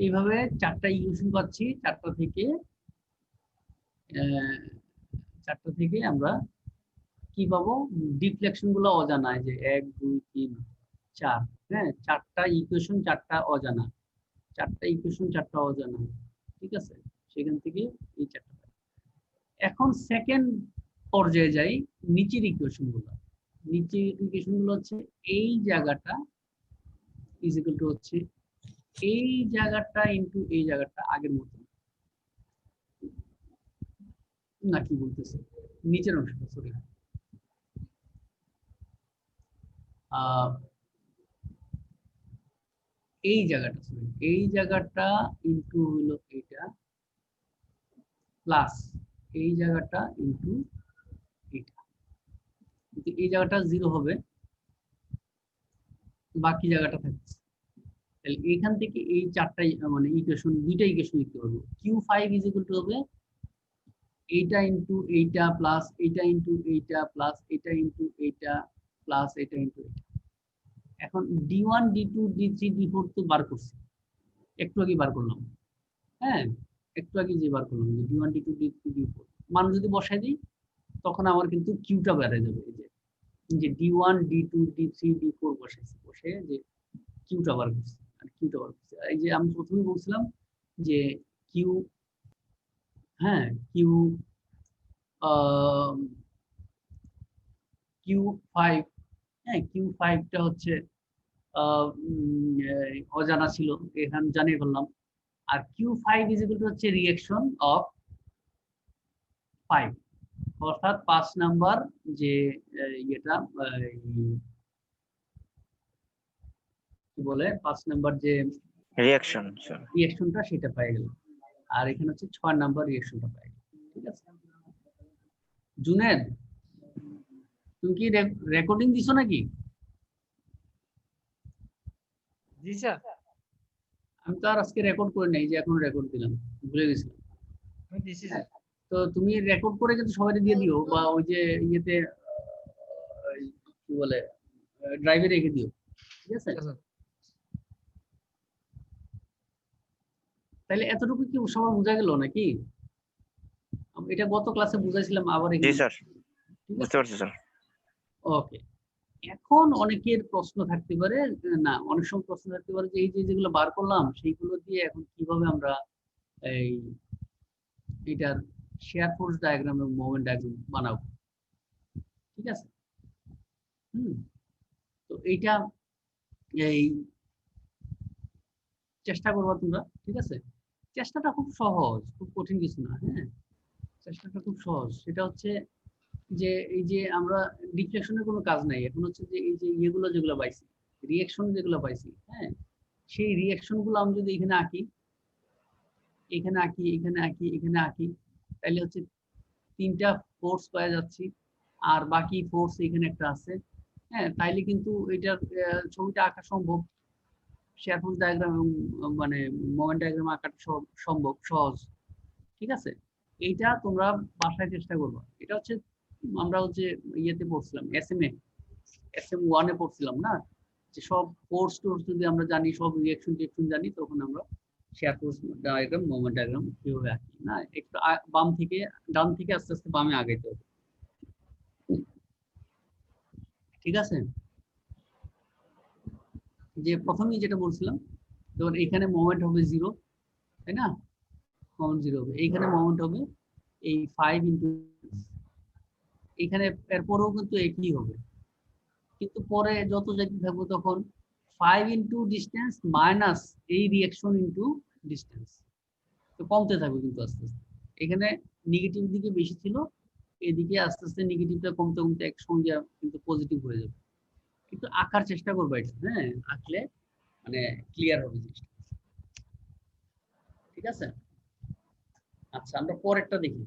এইভাবে 4টা ইকুয়েশন পাচ্ছি, 4টা থেকে আমরা কি পাবো, ডিফ্লেকশন গুলো অজানা, যে 1 2 3 4, হ্যাঁ 4টা ইকুয়েশন 4টা অজানা, 4টা ইকুয়েশন 4টা অজানা, ঠিক আছে। সেখান থেকে এই 4টা। এখন সেকেন্ড পর্যায়ে যাই, নিচের ইকুয়েশন গুলো। নিচের ইকুয়েশন গুলো হচ্ছে এই জায়গাটা ইজ ইকুয়াল টু হচ্ছে এই জায়গাটা ইনটু এই জায়গাটা আগের মতো, না কি বলতেছে, নিচের অংশটা সরি, এই জায়গাটা সরি, এই জায়গাটা ইনটু হলো এটা প্লাস এই জায়গাটা ইনটু এটা। এই জায়গাটা 0 হবে, বাকি জায়গাটা থাকছে। তাহলে এখান থেকে এই 4টাই মানে ইকুয়েশন, 2টা ইকুয়েশন লিখতে পারবো। Q5 ইজ ইকুয়াল টু হবে এইটা ইনটু এইটা প্লাস এইটা ইনটু এইটা প্লাস এটা ইনটু এইটা প্লাস এটা ইনটু এইটা। এখন D1 D2 D3 D4 তো বার করছি, একটু আগে বার করলাম, হ্যাঁ একটু আগে যে বার করলাম যে D1 D2 D3 D4 মান যদি বসাই দিই, তখন আমার কিন্তু কিউটা বেড়ে যাবে। এই যে D1 D2 D3 D4 বসাইছি, বসে যে কিউটা বার করছি, আর কিউটা বার করছি। এই যে আমি প্রথমেই বলছিলাম যে কিউ, হ্যাঁ কিউ Q5, হ্যাঁ Q5টা হচ্ছে অজানা ছিল, এখানে জানিয়ে ফেললাম। আর Q5 ইজ ইকুয়াল টু হচ্ছে রিঅ্যাকশন অফ 5, অর্থাৎ 5 নাম্বার যে ইয়েটা কি বলে 5 নাম্বার যে রিঅ্যাকশনটা সেটা পেয়ে গেল। আর এখানে হচ্ছে 6 নাম্বার রিঅ্যাকশনটা পেয়ে গেল, ঠিক আছে। জুনেদ, তুমি কি রেকর্ডিং দিছো নাকি? জি স্যার। আমি তো আর আজকে রেকর্ড করে নাই, যে এখন রেকর্ড দিলাম, ভুলে গেছিলাম। আমি দিছি স্যার। তো তুমি রেকর্ড করে কিন্তু সবাই দিয়ে দিও, বা ওই যে ইয়েতে কি বলে ড্রাইভে রেখে দিও, ঠিক আছে। তাহলে এতটুকু কি সবার বোঝা গেল নাকি? এটা গত ক্লাসে বুঝাইছিলাম, আবার জি স্যার, বুঝতে পারছি স্যার। ওকে। এখন অনেকের প্রশ্ন থাকতে পারে, না অনেক সময় প্রশ্ন থাকতে পারে যে এই যে যেগুলো বার করলাম সেইগুলো দিয়ে এখন কিভাবে আমরা এই এটার শেয়ার ফোর্স ডায়াগ্রাম এবং মোমেন্ট ডায়াগ্রাম বানাবো, ঠিক আছে। তো এইটা এই চেষ্টা করবা তোমরা, ঠিক আছে। চেষ্টাটা খুব সহজ, খুব কঠিন কিছু না, হ্যাঁ চেষ্টাটা খুব সহজ। সেটা হচ্ছে যে এই যে আমরা ডিফ্লেকশনের কোনো কাজ নাই, এখন হচ্ছে যে এই যে ইয়েগুলো যেগুলো পাইছি, রিঅ্যাকশন যেগুলো পাইছি, হ্যাঁ সেই রিঅ্যাকশন গুলো আমি যদি এখানে আঁকি, এখানে আঁকি, এখানে আঁকি, এখানে আঁকি, তাহলে হচ্ছে 3টা ফোর্স পাওয়া যাচ্ছি, আর বাকি ফোর্স এখানে একটা আছে। হ্যাঁ, তাইলে কিন্তু এটার ছবিটা আঁকা সম্ভব, শেয়ার ফোর্স ডায়াগ্রাম এবং মানে মোমেন্ট ডায়াগ্রাম আঁকাটা সম্ভব, সহজ। ঠিক আছে, এইটা তোমরা বাসায় চেষ্টা করবা। এটা হচ্ছে আমরা হচ্ছে ইয়েতে পড়ছিলাম, SM1 এ পড়ছিলাম না, যে সব ফোর্স টোর্স যদি আমরা জানি, সব রিঅ্যাকশন টিঅ্যাকশন জানি, তখন আমরা share force diagram, moment diagram কিভাবে আঁকি না, একটু বাম থেকে ডান থেকে আস্তে আস্তে বামে আগাইতে হবে। ঠিক আছে, যে প্রথমেই যেটা বলছিলাম, ধর এখানে মোমেন্ট হবে 0, তাই না, মোমেন্ট 0 হবে, এইখানে মোমেন্ট হবে এই 5 ইন্টু, এখানে এরপরেও কিন্তু একই হবে, কিন্তু পরে যত যেতে থাকবো তখন 5 ইন্টু ডিস্টেন্স মাইনাস এই রিঅ্যাকশন ইন্টু ডিস্টেন্স, তো কমতে থাকবে কিন্তু আস্তে আস্তে। এখানে নেগেটিভ দিকে বেশি ছিল, এদিকে আস্তে আস্তে নেগেটিভটা কমতে কমতে একসঙ্গে কিন্তু পজিটিভ হয়ে যাবে। কিন্তু আঁকার চেষ্টা করবো এটা, হ্যাঁ, আঁকলে মানে ক্লিয়ার হবে জিনিসটা। ঠিক আছে, আচ্ছা আমরা পরেরটা দেখি।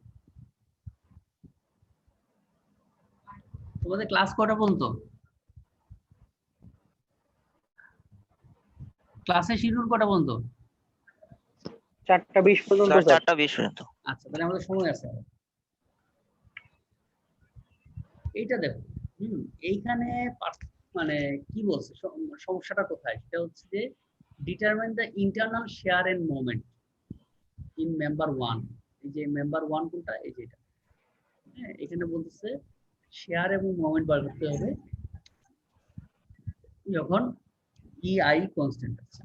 তোমাদের ক্লাস কটা পর্যন্ত? ক্লাসের শিডিউল কটা পর্যন্ত? 4টা 20 পর্যন্ত স্যার স্যার। 4টা 20 পর্যন্ত। আচ্ছা, তাহলে আমাদের সময় আছে। এইটা দেখো, এইখানে মানে কি বলছে, সমস্যাটা কোথায়, সেটা হচ্ছে যে determine the internal shear and moment in member 1। এই যে মেম্বার 1 কোনটা, এই যে এটা, হ্যাঁ, এখানে বলতেছে শেয়ার এবং মোমেন্ট বার করতে হবে যখন EI কনস্ট্যান্ট আছে।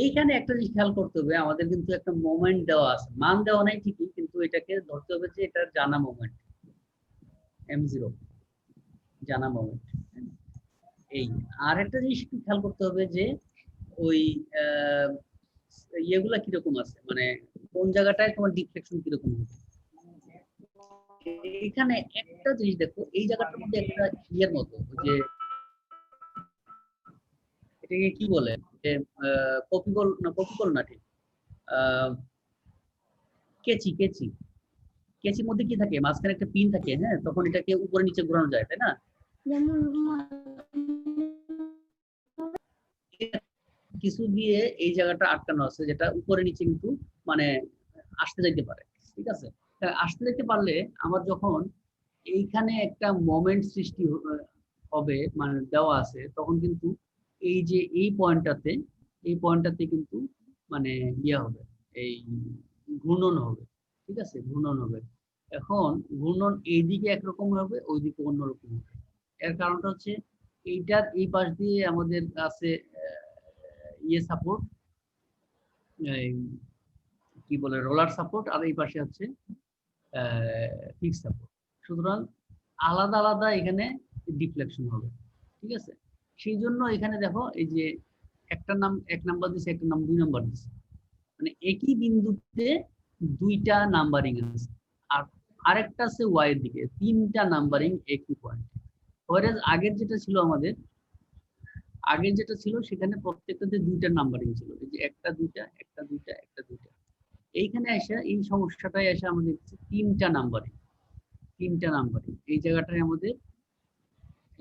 এইখানে একটা জিনিস খেয়াল করতে হবে, আমাদের কিন্তু একটা মোমেন্ট দেওয়া আছে, মান দেওয়া নাই ঠিকই, কিন্তু এটাকে ধরতে হবে যে এটা জানা মোমেন্ট m0, জানা মোমেন্ট। এই আর একটা জিনিস একটু খেয়াল করতে হবে যে ওই ইয়েগুলা কিরকম আছে, মানে কোন জায়গাটায় তোমার ডিফ্লেকশন কিরকম হবে। এখানে একটা জিনিস দেখো, এই জায়গাটার মধ্যে একটা ইয়ের মতো, যে এটাকে কি বলে, যে কপিকল না ঠিক, কেচি কেচি কেচির মধ্যে কি থাকে, মাঝখানে একটা পিন থাকে, হ্যাঁ, তখন এটাকে উপরে নিচে ঘোরানো যায়, তাই না। কিছু দিয়ে এই জায়গাটা আটকানো আছে, যেটা উপরে নিচে কিন্তু মানে আসতে যাইতে পারে। ঠিক আছে, আসতে যেতে পারলে আমার যখন এইখানে একটা মোমেন্ট সৃষ্টি হবে, মানে দেওয়া আছে, তখন কিন্তু এই যে এই পয়েন্টটাতে কিন্তু মানে ইয়ে হবে, এই ঘূর্ণন হবে। ঠিক আছে, ঘূর্ণন হবে। এখন ঘূর্ণন এইদিকে একরকম হবে, ওইদিকে অন্যরকম হবে। এর কারণটা হচ্ছে এইটার এই পাশ দিয়ে আমাদের আছে ইয়ে সাপোর্ট, কি বলে, রোলার সাপোর্ট, আর এই পাশে হচ্ছে ফিক্স সাপোর্ট। সুতরাং আলাদা আলাদা এখানে ডিফ্লেকশন হবে। ঠিক আছে, সেই জন্য এখানে দেখো, এই যে একটা নাম 1 নাম্বার দিচ্ছে, একটা নাম 2 নাম্বার দিচ্ছে, মানে একই বিন্দুতে 2টা নাম্বারিং আছে, আর আরেকটা আছে ওয়াই এর দিকে 3টা নাম্বারিং একই পয়েন্ট। ওয়ারেজ আগের যেটা ছিল আমাদের, আগের যেটা ছিল সেখানে প্রত্যেকটাতে 2টা নাম্বারিং ছিল, এই যে একটা দুইটা, একটা দুইটা, একটা দুইটা। এইখানে এসে এই সমস্যাটাই এসে আমাদের 3টা নাম্বারিং, 3টা নাম্বারিং। এই জায়গাটায় আমাদের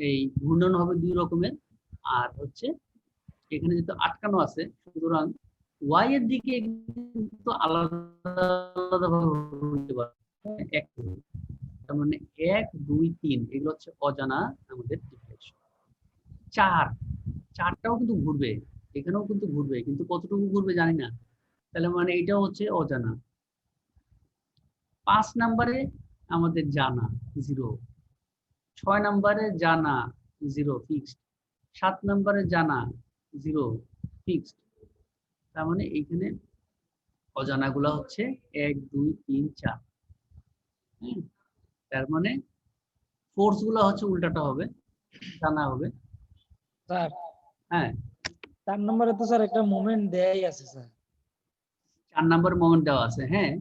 এই ঘূর্ণন হবে 2 রকমের, আর হচ্ছে এখানে যেহেতু আটকানো আছে, সুতরাং ওয়াই এর দিকে কিন্তু আলাদা আলাদা ভাবে হতে পারে। তার মানে 1 2 3 এগুলো হচ্ছে অজানা আমাদের ডিফ্লেকশন। 4টাও কিন্তু ঘুরবে, এখানেও কিন্তু ঘুরবে, কিন্তু কতটুকু ঘুরবে জানি না, তাহলে মানে এটাও হচ্ছে অজানা। 5 নাম্বারে আমাদের জানা 0, 6 নাম্বারে জানা 0 ফিক্সড, 7 নাম্বারে জানা 0 ফিক্সড। তার মানে এইখানে অজানা গুলা হচ্ছে 1 2 3 4। তার মানে ফোর্স গুলা হচ্ছে উল্টাটা হবে, জানা হবে। স্যার হ্যাঁ, 4 নম্বরে তো স্যার একটা মোমেন্ট দেয়াই আছে স্যার। 4 নাম্বার মোমেন্ট দেওয়া আছে, হ্যাঁ,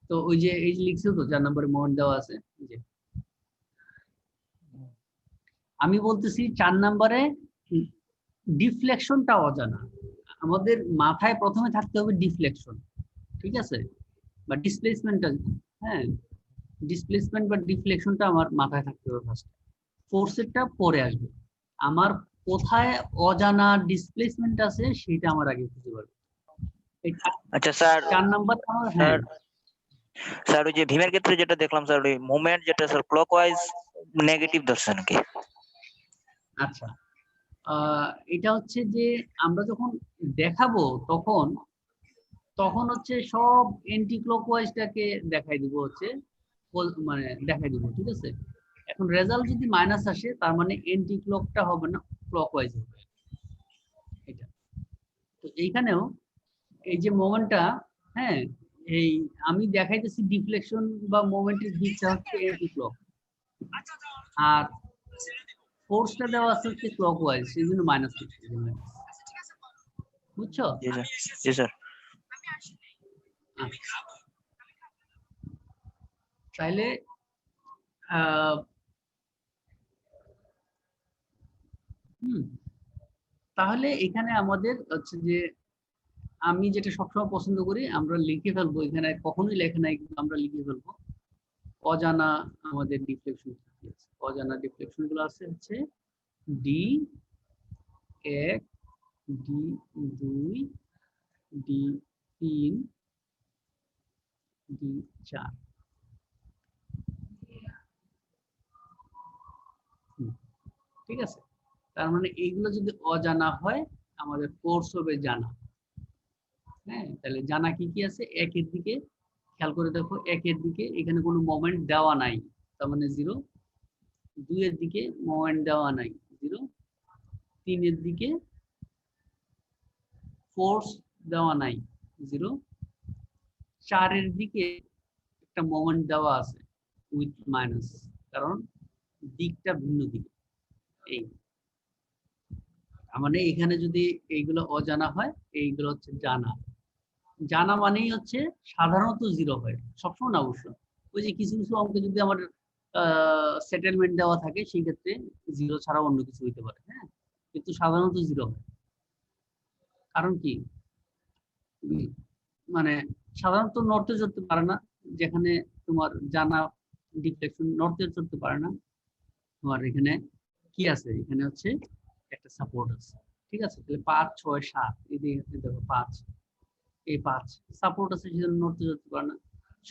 তো ওই যে এই যে লিখছো তো 4 নাম্বারে মোমেন্ট দেওয়া আছে, যে আমি বলতেছি 4 নাম্বারে ডিফ্লেকশনটা অজানা। আমাদের মাথায় প্রথমে থাকতে হবে ডিফ্লেকশন, ঠিক আছে, বা ডিসপ্লেসমেন্টটা, হ্যাঁ, ডিসপ্লেসমেন্ট বা ডিফ্লেকশনটা আমার মাথায় থাকতে হবে ফার্স্ট, ফোর্সেরটা পরে আসবে। আমার কোথায় অজানা ডিসপ্লেসমেন্ট আছে সেটা আমার আগে খুঁজে পারবে। আচ্ছা স্যার, 4 নাম্বার আমার, হ্যাঁ স্যার ওই যে ভীমের ক্ষেত্রে যেটা দেখলাম স্যার, ওই মুভমেন্ট যেটা স্যার ক্লকওয়াইজ নেগেটিভ ধরছে নাকি? আচ্ছা, এটা হচ্ছে যে আমরা যখন দেখাবো তখন তখন হচ্ছে সব এন্টি ক্লকওয়াইজটাকে দেখাই দিব, হচ্ছে মানে দেখাই দিব, ঠিক আছে। এখন রেজাল্ট যদি মাইনাস আসে তার মানে এন্টি ক্লকটা হবে না, ক্লকওয়াইজ হবে এটা। তো এইখানেও এই যে মোমেন্টটা, হ্যাঁ, এই আমি দেখাইতেছি ডিফ্লেকশন বা মোমেন্টের দিকটা হচ্ছে এন্টি ক্লক, আর ফোর্সটা দেওয়া আছে হচ্ছে ক্লকওয়াইজ, সেই জন্য মাইনাস লিখছি, বুঝছো? জি স্যার, জি স্যার। আচ্ছা। তাইলে তাহলে এখানে আমাদের হচ্ছে যে আমি যেটা সবসময় পছন্দ করি, আমরা লিখে ফেলবো, এখানে কখনোই লেখা নাই কিন্তু আমরা লিখে ফেলবো অজানা আমাদের ডিফ্লেকশন কি আছে। অজানা ডিফ্লেকশন গুলো আছে হচ্ছে D1, D2, D3, D4। ঠিক আছে, তার মানে এইগুলো যদি অজানা হয় আমাদের কোর্স হবে জানা। হ্যাঁ, তাহলে জানা কি কি আছে? একের দিকে খেয়াল করে দেখো, একের দিকে এখানে কোনো মোমেন্ট দেওয়া নাই, তার মানে 0। 2 এর দিকে মোমেন্ট দেওয়া নাই, 0। 3 এর দিকে ফোর্স দেওয়া নাই, 0। 4 এর দিকে একটা মোমেন্ট দেওয়া আছে উইথ মাইনাস, কারণ দিকটা ভিন্ন দিকে। এই মানে এখানে যদি এইগুলো অজানা হয়, এইগুলো হচ্ছে জানা। জানা মানেই হচ্ছে সাধারণত 0 হয়, সবসময় না অবশ্য। ওই যে কিছু কিছু অঙ্কে যদি আমার সেটেলমেন্ট দেওয়া থাকে সেই ক্ষেত্রে 0 ছাড়া অন্য কিছু হইতে পারে, হ্যাঁ, কিন্তু সাধারণত 0 হয়। কারণ কি, মানে সাধারণত নর্থে চড়তে পারে না, যেখানে তোমার জানা ডিফ্লেকশন নর্থে চড়তে পারে না। তোমার এখানে কি আছে, এখানে হচ্ছে একটা সাপোর্ট আছে, ঠিক আছে। তাহলে 5, 6, 7, এই দেখো 5, এই 5 সাপোর্ট আছে, সেজন্য নড়তে চড়তে পারে না।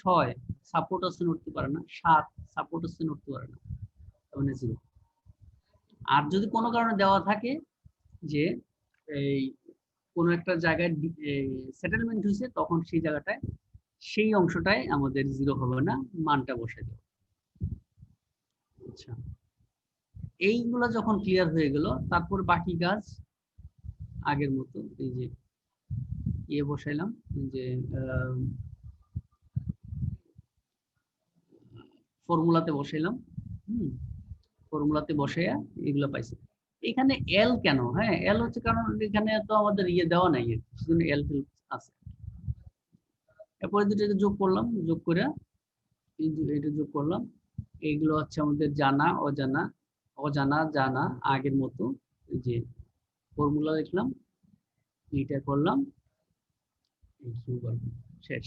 6 সাপোর্ট আছে, নড়তে পারে না। 7 সাপোর্ট আছে, নড়তে পারে না, মানে 0। আর যদি কোনো কারণে দেওয়া থাকে যে এই কোন একটা জায়গায় সেটেলমেন্ট হয়েছে, তখন সেই জায়গাটায় সেই অংশটায় আমাদের 0 হবে না, মানটা বসে দেব। আচ্ছা, এইগুলো যখন ক্লিয়ার হয়ে গেল, তারপর বাকি কাজ আগের মতো, এই যে বসাইলাম, যে ফর্মুলাতে বসাইলাম, ফর্মুলাতে বসাইয়া এগুলো পাইছি। এখানে এল কেন? হ্যাঁ, এল হচ্ছে কারণ এখানে তো আমাদের দেওয়া নাই, সেজন্য এল আছে। এরপরে দুটোকে যোগ করলাম, যোগ করে এটা যোগ করলাম। এইগুলো হচ্ছে আমাদের জানা, অজানা, অজানা, জানা, আগের মতো। এই যে ফর্মুলা লিখলাম, এইটা করলাম, শেষ।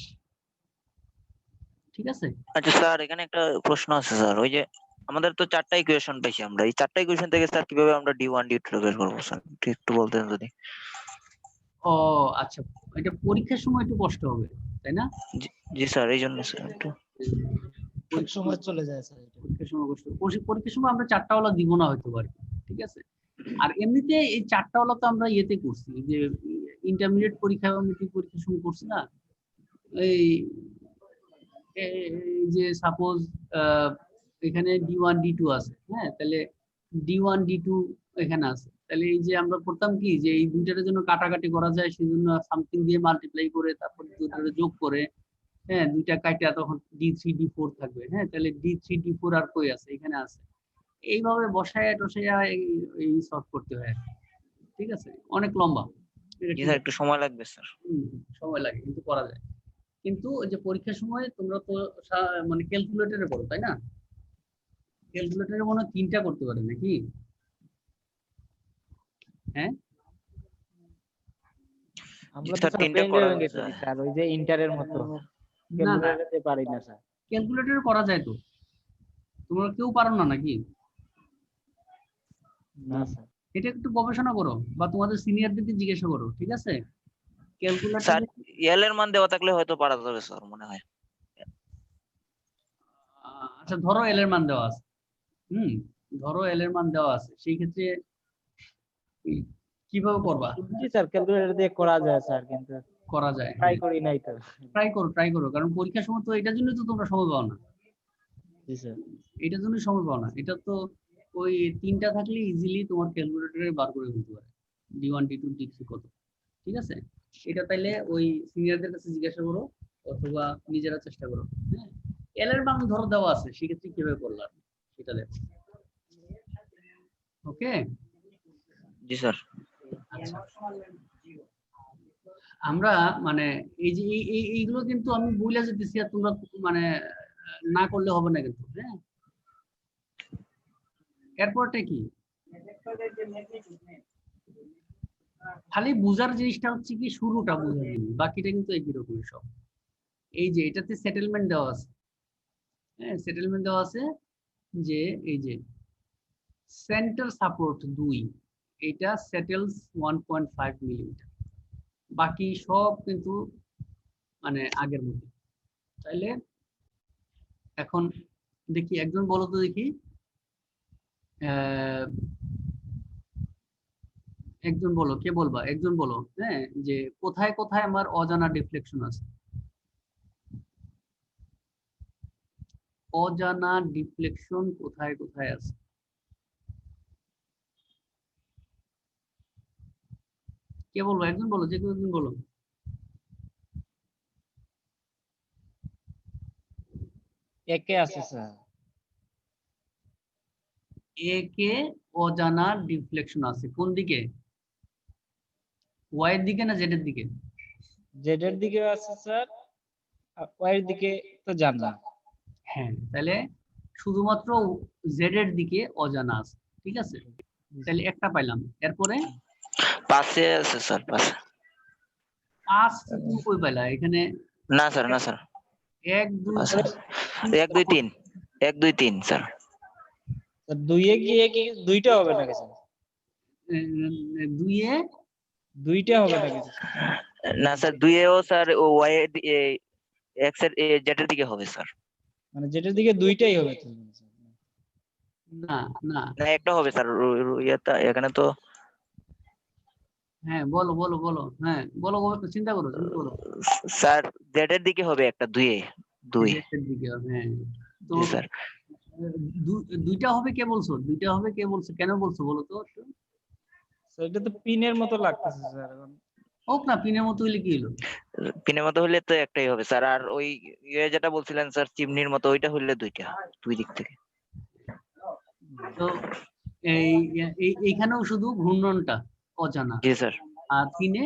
ঠিক আছে। আচ্ছা স্যার, এখানে একটা প্রশ্ন আছে স্যার। ওই যে আমাদের তো 4টা ইকুয়েশন পাইছি আমরা, এই 4টা ইকুয়েশন থেকে স্যার কিভাবে আমরা D1 D2 বের করবো স্যার, একটু বলতেন যদি। ও আচ্ছা, এটা পরীক্ষার সময় একটু কষ্ট হবে, তাই না? জি স্যার, এই জন্য স্যার একটু সময় চলে যায় স্যার। পরীক্ষার সময় কষ্ট, পরীক্ষার সময় আমরা 4টা ওয়ালা দিব না হয়তো পারি, ঠিক আছে। আর এমনিতে এই 4টা ওয়ালা তো আমরা ইয়েতে করছি, যে ইন্টারমিডিয়েট পরীক্ষা এবং মেট্রিক পরীক্ষার সময় করছি না। এই যে সাপোজ এখানে D1 D2 আছে, হ্যাঁ, তাহলে D1 D2 এখানে আছে, তাহলে এই যে আমরা করতাম কি, যে এই দুইটার জন্য কাটাকাটি করা যায়, সেজন্য সামথিং দিয়ে মাল্টিপ্লাই করে তারপর দুইটারে যোগ করে, হ্যাঁ, দুইটা কাটা তখন D3 D4 থাকবে। হ্যাঁ, তাহলে D3 D4 আর কই আছে, এখানে আছে। এইভাবে বসায় টসাইয়া এই সলভ করতে হয়, ঠিক আছে। অনেক লম্বা, জি স্যার, একটু সময় লাগবে স্যার। সময় লাগে, কিন্তু করা যায়। কিন্তু ওই যে পরীক্ষার সময় তোমরা তো মানে ক্যালকুলেটরে করো, তাই না? ক্যালকুলেটরে মনে হয় 3টা করতে পারে নাকি? হ্যাঁ, আমরা তো স্যার স্যার তিনটা পেন করা ড্রাইভিং এ যায়। করি স্যার, ওই যে ইন্টারের মতো না না, ক্যালকুলেটরে পারি না স্যার। ক্যালকুলেটর করা যায় তো, তোমরা কেউ পারো না নাকি? না স্যার। এটা একটু গবেষণা করো বা তোমাদের সিনিয়রদেরকে জিজ্ঞাসা করো, ঠিক আছে? স্যার ক্যালকুলেটর এল এর মান দেওয়া থাকলে হয়তো পারা যাবে স্যার মনে হয়। আচ্ছা ধরো এল এর মান দেওয়া আছে, ধরো এল এর মান দেওয়া আছে, সেই ক্ষেত্রে কিভাবে করবা? জি স্যার, ক্যালকুলেটর দিয়ে করা যায় স্যার, কিন্তু করা যায়, ট্রাই করি নাই তো। ট্রাই করো, কারণ পরীক্ষার সময় তো এটার জন্য তো তোমরা সময় পাও না, জি স্যার। এটার জন্য সময় পাও না। এটা তো ওই তিনটা থাকলে ইজিলি তোমার ক্যালকুলেটরে বার করে ফেলতে পারে D1 D2 D3 কত, ঠিক আছে? এটা তাইলে ওই সিনিয়রদের কাছে জিজ্ঞাসা করো অথবা নিজেরা চেষ্টা করো। হ্যাঁ, এল এর মান ধরো দেওয়া আছে, সেক্ষেত্রে কিভাবে করলাম সেটা দেখো। ওকে, জি স্যার। আচ্ছা আমরা মানে এই যে এইগুলো কিন্তু আমি বলে যেতেছি, আর তোমরা মানে না করলে হবে না কিন্তু। হ্যাঁ, এরপরটা কি, খালি বুঝার জিনিসটা হচ্ছে কি শুরুটা বুঝার জিনিস, বাকিটা কিন্তু একই রকম সব। এই যে এটাতে সেটেলমেন্ট দেওয়া আছে, হ্যাঁ সেটেলমেন্ট দেওয়া আছে যে এই যে সেন্টার সাপোর্ট 2, এটা সেটেলস 1.5 মিলিমিটার, বাকি সব কিন্তু মানে আগের মতো। তাইলে এখন দেখি একজন বলো তো দেখি, একজন বলো, কে বলবা, একজন বলো। হ্যাঁ, যে কোথায় কোথায় আমার অজানা ডিফ্লেকশন আছে, অজানা ডিফ্লেকশন কোথায় কোথায় আছে? কে বলবো, একজন বলো, যে কেউ একজন বলো। একে আছে স্যার। একে অজানা ডিফ্লেকশন আছে কোন দিকে, ওয়াই এর দিকে না জেড এর দিকে? জেড এর দিকে আছে স্যার, আর ওয়াই এর দিকে তো জানা। হ্যাঁ, তাহলে শুধুমাত্র জেড এর দিকে অজানা আছে, ঠিক আছে? তাহলে একটা পাইলাম, এরপরে পাশে আছে স্যার, পাশে। 5 তুমি কই পাইলা এখানে? না স্যার, না স্যার, 1 2 পাশে 1 2 3 1 2 3 স্যার। স্যার দুইয়ে গিয়ে কি দুইটা হবে নাকি স্যার? 2 এ দুইটা হবে নাকি স্যার? না স্যার, 2 এও স্যার ও ওয়াই এক্স এর জেড এর দিকে হবে স্যার। মানে যেটার দিকে দুইটাই হবে তো? না না, না একটা হবে স্যার, এখানে তো হ্যাঁ বলো বলো বলো, হ্যাঁ বলো বলো, চিন্তা করো চিন্তা করো। স্যার জেড এর দিকে হবে একটা, 2 এ 2 Z এর দিকে হবে, হ্যাঁ। তো জি স্যার। দুইটা হবে কে বলছো, দুইটা হবে কে বলছো, কেন বলছো বলো তো একটু? স্যার এটা তো পিনের মতো লাগতেছে স্যার এখন। হোক না, পিনের মতো হইলে কি হলো? পিনের মতো হলে তো একটাই হবে স্যার, আর ওই যেটা বলছিলেন স্যার চিমনির মতো, ওইটা হইলে দুইটা, দুই দিক থেকে। তো এইখানেও শুধু ঘূর্ণনটা অজানা, জি স্যার। আর পিনে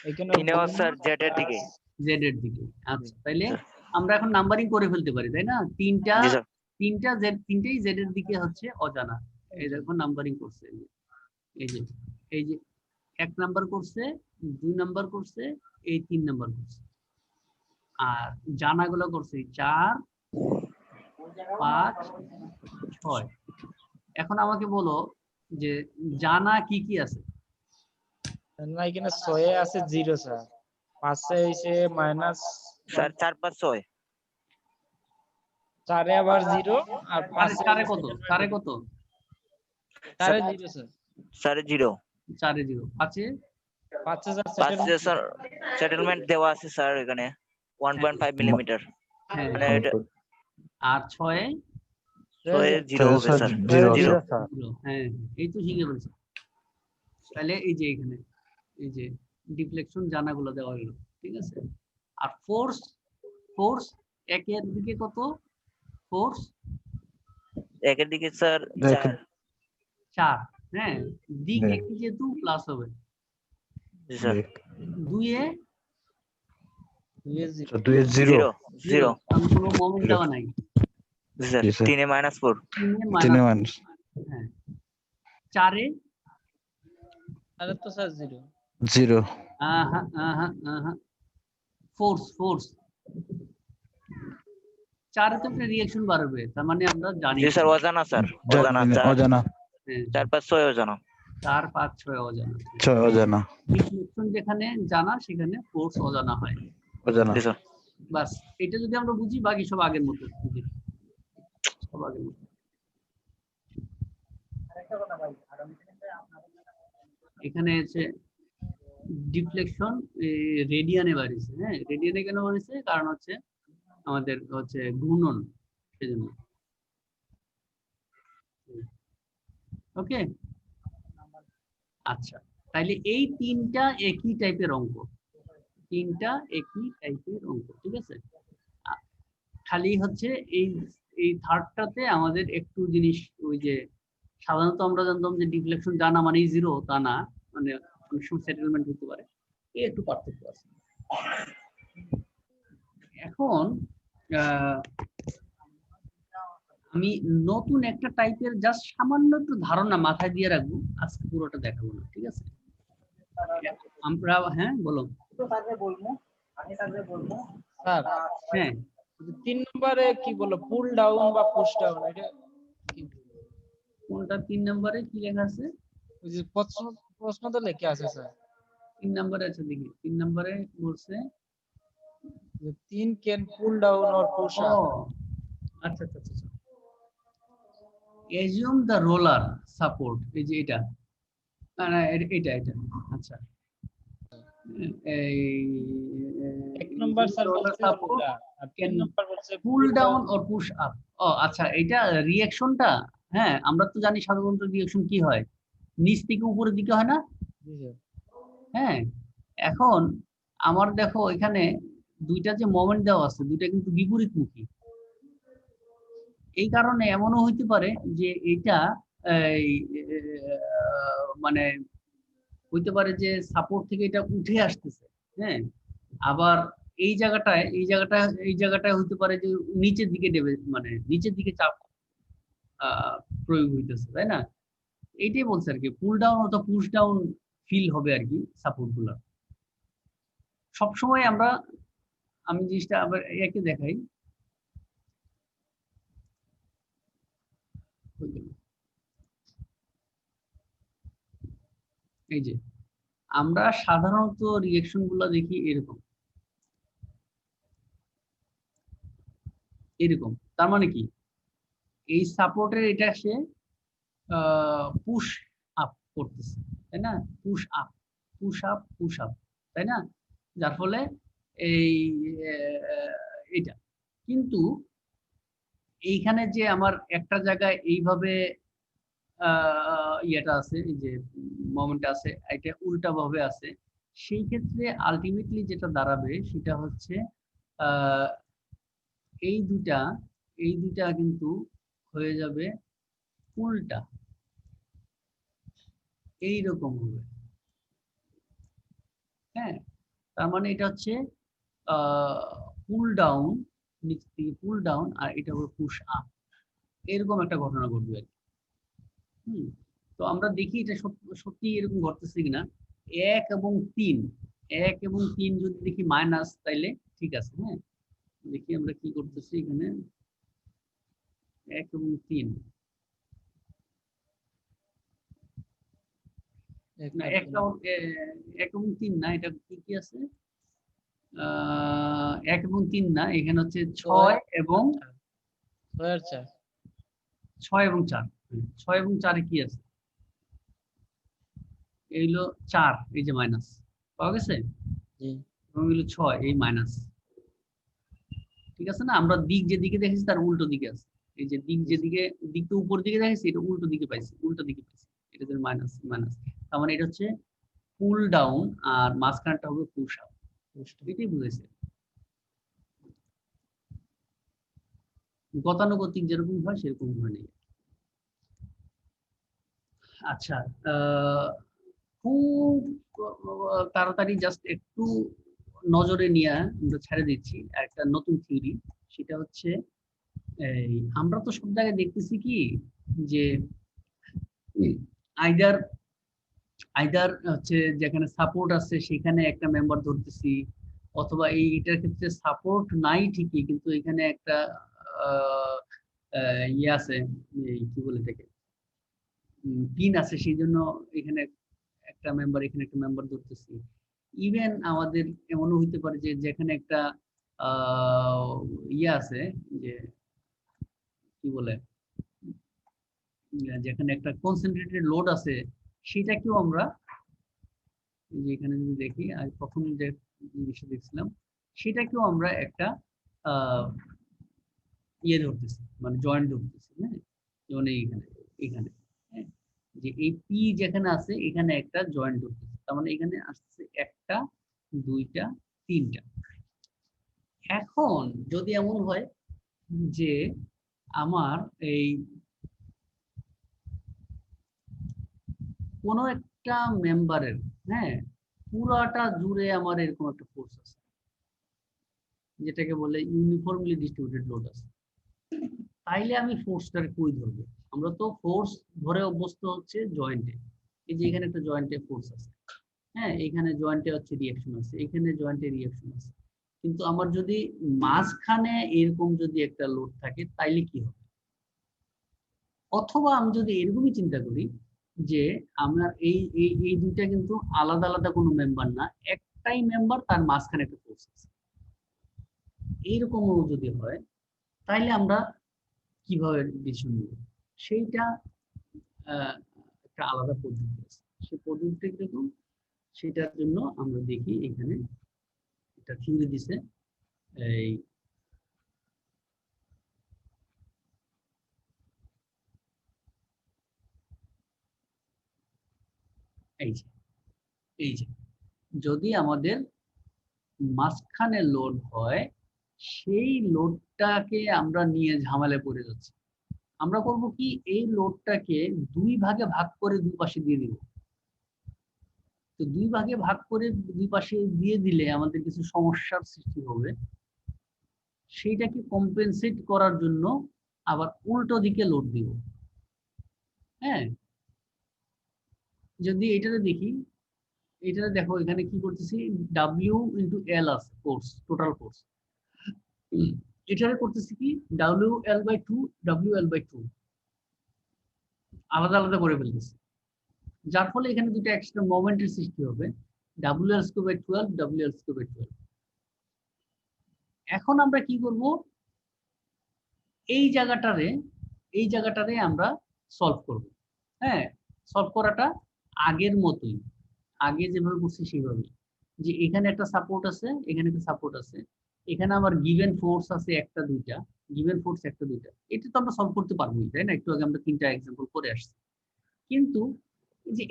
এখানে পিনেও স্যার জেড এর দিকে। জেড এর দিকে। আচ্ছা, তাইলে আমরা এখন নাম্বারিং করে ফেলতে পারি, তাই না? তিনটা জি স্যার। তিনটা জেড, তিনটেই জেড এর দিকে হচ্ছে অজানা। এই দেখো নাম্বারিং করছে, এই যে এই যে 1 নাম্বার করছে, 2 নাম্বার করছে, এই 3 নাম্বার করছে, আর জানাগুলো করছে 4 5 6। এখন আমাকে বলো যে জানা কি কি আছে? না, এখানে 6 আছে 0 স্যার, 5 এ হইছে মাইনাস স্যার 4 5 6 4 এ আবার 0, আর 5 এ চারে কত, চারে কত? 4 এ 0 স্যার। স্যার 0। চারে 0, 5 এ 5 এ স্যার 5 সেটেলমেন্ট। স্যার সেটেলমেন্ট দেওয়া আছে স্যার এখানে 1.5 মিলিমিটার, হ্যাঁ, মানে এটা আর 6 এ 0 হবে sir sir. 0 zero sir. Sir. 0, হ্যাঁ এই তো শিখে বলছি। তাহলে এই যে এখানে এই যে ডিফ্লেকশন জানাগুলো দেওয়া হলো, ঠিক আছে? আর ফোর্স, ফোর্স একের দিকে কত ফোর্স? একের দিকে স্যার দেখেন 4, হ্যাঁ দিক জি। একই যেহেতু প্লাস হবে। জি স্যার। 2 এ 2 এর 0 0 কারণ কোনো মোমেন্ট দেওয়া নাই। জি স্যার। জি স্যার। 3 এ -4 3 এ 3 এ মাইনাস, মাইনাস হ্যাঁ 4 এ আরে তো স্যার 0। 0 ফোর্স 4 এ তো একটা রিঅ্যাকশন বাড়বে, তার মানে আমরা জানি জি স্যার অজানা স্যার, অজানা জানি না, অজানা 4 5 6 অজানা। 4 5 6 অজানা। 6 অজানা রিফ্লেকশন যেখানে জানা সেখানে ফোর্স অজানা হয়। অজানা জি স্যার। বাস এটা যদি আমরা বুঝি বাকি সব আগের মতো, সব আগের মতো। এখানে আছে ডিফ্লেকশন রেডিয়ানে বাড়িয়েছে। হ্যাঁ, রেডিয়ানে কেন বাড়িয়েছে? কারণ হচ্ছে আমাদের হচ্ছে ঘূর্ণন, সেজন্য। ওকে, আচ্ছা, তাইলে এই তিনটা একই টাইপের অঙ্ক, তিনটা একই টাইপের অঙ্ক, ঠিক আছে। খালি হচ্ছে এই থার্ডটাতে আমাদের একটু জিনিস, ওই যে সাধারণত আমরা জানতাম যে ডিফ্লেকশন জানা মানে 0, তা না, মানে অনেক সময় সেটেলমেন্ট হতে পারে, এই একটু পার্থক্য আছে। এখন আমি নতুন একটা টাইপের জাস্ট সামান্য একটু ধারণা মাথায় দিয়ে রাখবো, আজকে পুরোটা দেখাবো না, ঠিক আছে। আমরা, হ্যাঁ বলো। স্যার হ্যাঁ, 3 নম্বরে কি বলো, পুল ডাউন বা পুশ ডাউন, এটা কি বলবো? কোনটা 3 নম্বরে কি লেখা আছে? ওই যে প্রশ্ন তো লেখা আছে স্যার, 3 নম্বরে আছে, দেখি 3 নম্বরে বলছে 3 can pull down or push ও আপ। আচ্ছা আচ্ছা আচ্ছা, assume the roller support, এই যে এটা, না এটা আচ্ছা, এই 1 নম্বর স্যার roller বলছে support আর 3 can নম্বর বলছে pull down or push up। ও আচ্ছা, এটা রিঅ্যাকশনটা, হ্যাঁ আমরা তো জানি সাধারণত রিঅ্যাকশন কি হয়, নিচ থেকে উপরের দিকে হয় না। জি স্যার। হ্যাঁ, এখন আমার দেখো এখানে দুইটা যে মোমেন্ট দেওয়া আছে, দুইটা কিন্তু বিপরীতমুখী। এই কারণে এমনও হইতে পারে যে এটা মানে হইতে পারে যে সাপোর্ট থেকে এটা উঠে আসতেছে, হ্যাঁ, আবার এই জায়গাটায় হইতে পারে যে নিচের দিকে দেবে, মানে নিচের দিকে চাপ প্রয়োগ হইতেছে, তাই না। এইটাই বলছে আর কি, পুল ডাউন অথবা পুশ ডাউন ফিল হবে আর কি সাপোর্ট গুলা সবসময়। আমি জিনিসটা আবার একে দেখাই, এই যে আমরা সাধারণত রিঅ্যাকশন গুলা দেখি এরকম এরকম, তার মানে কি এই সাপোর্টের এটা সে পুশ আপ করতেছে, তাই না, পুশ আপ পুশ আপ, তাই না, যার ফলে এই এটা কিন্তু এইখানে যে আমার একটা জায়গায় এইভাবে ইয়েটা আছে, এই যে মোমেন্টটা আছে, এটা উল্টা ভাবে আছে, সেই ক্ষেত্রে আলটিমেটলি যেটা দাঁড়াবে সেটা হচ্ছে এই দুটা কিন্তু হয়ে যাবে উল্টা, এইরকম হবে। হ্যাঁ, তার মানে এটা হচ্ছে পুল ডাউন, নিচ থেকে পুল ডাউন, আর এটা হলো পুশ আপ, এরকম একটা ঘটনা ঘটবে আর কি। তো আমরা দেখি এটা সত্যি এরকম ঘটতেছে কিনা। 1 এবং 3 যদি দেখি মাইনাস, তাইলে ঠিক আছে। হ্যাঁ, দেখি আমরা কি করতেছি এখানে, 1 এবং 3 না, 1 এবং 3 না, এটা কি আছে, 1 এবং 3 না, এখানে হচ্ছে 6 এবং 6 এবং 4। 6 এবং 4 কি আছে, এই হলো 4, এই যে মাইনাস পাওয়া গেছে, এবং হলো 6, এই মাইনাস, ঠিক আছে না। আমরা দিক যেদিকে দেখেছি তার উল্টো দিকে আছে, এই যে দিক তো উপর দিকে দেখেছি, এটা উল্টো দিকে পাইছি, এটা মাইনাস মাইনাস, তার মানে এটা হচ্ছে পুল ডাউন আর মাঝখানটা হবে পুশ আপ, এটাই বুঝেছে। গতানুগতিক যেরকম হয় সেরকম হয় নেই। আচ্ছা, খুব তাড়াতাড়ি জাস্ট একটু নজরে নিয়ে আমরা ছেড়ে দিচ্ছি একটা নতুন থিওরি, সেটা হচ্ছে এই আমরা তো সব জায়গায় দেখতেছি কি যে আইদার হচ্ছে যেখানে সাপোর্ট আছে সেখানে একটা মেম্বার ধরতেছি, অথবা এটার ক্ষেত্রে সাপোর্ট নাই ঠিকই কিন্তু এখানে একটা ইয়ে আছে, এই কি বলে এটাকে, পিন আছে, সেই জন্য এখানে একটা মেম্বার, এখানে একটা মেম্বার ধরতেছি। ইভেন আমাদের এমনও হইতে পারে যে যেখানে একটা ইয়ে আছে, যে কি বলে, যেখানে একটা কনসেন্ট্রেটেড লোড আছে, সেটাকেও আমরা যে এখানে যদি দেখি, আর প্রথম যে জিনিসটা দেখছিলাম সেটাকেও আমরা একটা ইয়ে ধরতেছি, মানে জয়েন্ট ধরতেছি। হ্যাঁ, যেমন এইখানে, এখানে, হ্যাঁ, যে এই পি যেখানে আছে এখানে একটা জয়েন্ট ধরতেছি, তার মানে এখানে আসছে একটা, দুইটা, তিনটা। এখন যদি এমন হয় যে আমার এই কোনো একটা মেম্বারের, হ্যাঁ, পুরাটা জুড়ে আমার এরকম একটা ফোর্স আছে, যেটাকে বলে ইউনিফর্মলি ডিস্ট্রিবিউটেড লোড আছে, তাইলে আমি ফোর্সটাকে কই ধরবো? আমরা তো ফোর্স ধরে অভ্যস্ত হচ্ছে জয়েন্টে, এই যে এখানে একটা জয়েন্টে ফোর্স আছে, হ্যাঁ, এখানে জয়েন্টে হচ্ছে রিঅ্যাকশন আছে, এখানে জয়েন্টে রিঅ্যাকশন আছে, কিন্তু আমার যদি মাঝখানে এরকম যদি একটা লোড থাকে তাইলে কি হবে? অথবা আমি যদি এরকমই চিন্তা করি যে আমার এই এই এই দুইটা কিন্তু আলাদা আলাদা কোনো মেম্বার না, একটাই মেম্বার, তার মাঝখানে একটা ফোর্স আছে, এইরকমও যদি হয় তাইলে আমরা কিভাবে ডিসিশন নিব? সেইটা একটা আলাদা পদ্ধতি আছে, সেই পদ্ধতিটা কিরকম সেটার জন্য আমরা দেখি এখানে একটা থিওরি দিছে, এই এই যে এই যে যদি আমাদের মাঝখানে লোড হয়, সেই লোডটাকে আমরা নিয়ে ঝামেলায় পড়ে যাচ্ছি। আমরা করব কি, এই লোডটাকে দুই ভাগে ভাগ করে দুই পাশে দিয়ে দিব। তো দুই ভাগে ভাগ করে দুই পাশে দিয়ে দিলে আমাদের কিছু সমস্যার সৃষ্টি হবে, সেইটাকে কম্পেনসেট করার জন্য আবার উল্টো দিকে লোড দিব। হ্যাঁ, যদি এটাতে দেখি, এটাতে দেখো এখানে কি করতেছি, ডাব্লিউ ইন্টু এল আছে ফোর্স, টোটাল ফোর্স। এটারে করতেছি কি, W L by two, W L by two আলাদা আলাদা করে ফেলতেছি, যার ফলে এখানে দুটো এক্সট্রা মোমেন্টের সৃষ্টি হবে, W L square by 12, W L square by 12। এখন আমরা কি করব, এই জায়গাটারে আমরা সলভ করব। হ্যাঁ, সলভ করাটা আগের মতোই, আগে যেভাবে করছি সেভাবে, যে এখানে একটা সাপোর্ট আছে, এখানে একটা সাপোর্ট আছে, এখানে আমার গিভেন ফোর্স আছে একটা দুইটা, গিভেন ফোর্স একটা দুইটা, এটা তো আমরা সলভ করতে পারবোই, তাই না? একটু আগে আমরা তিনটা এক্সাম্পল করে আসছি। কিন্তু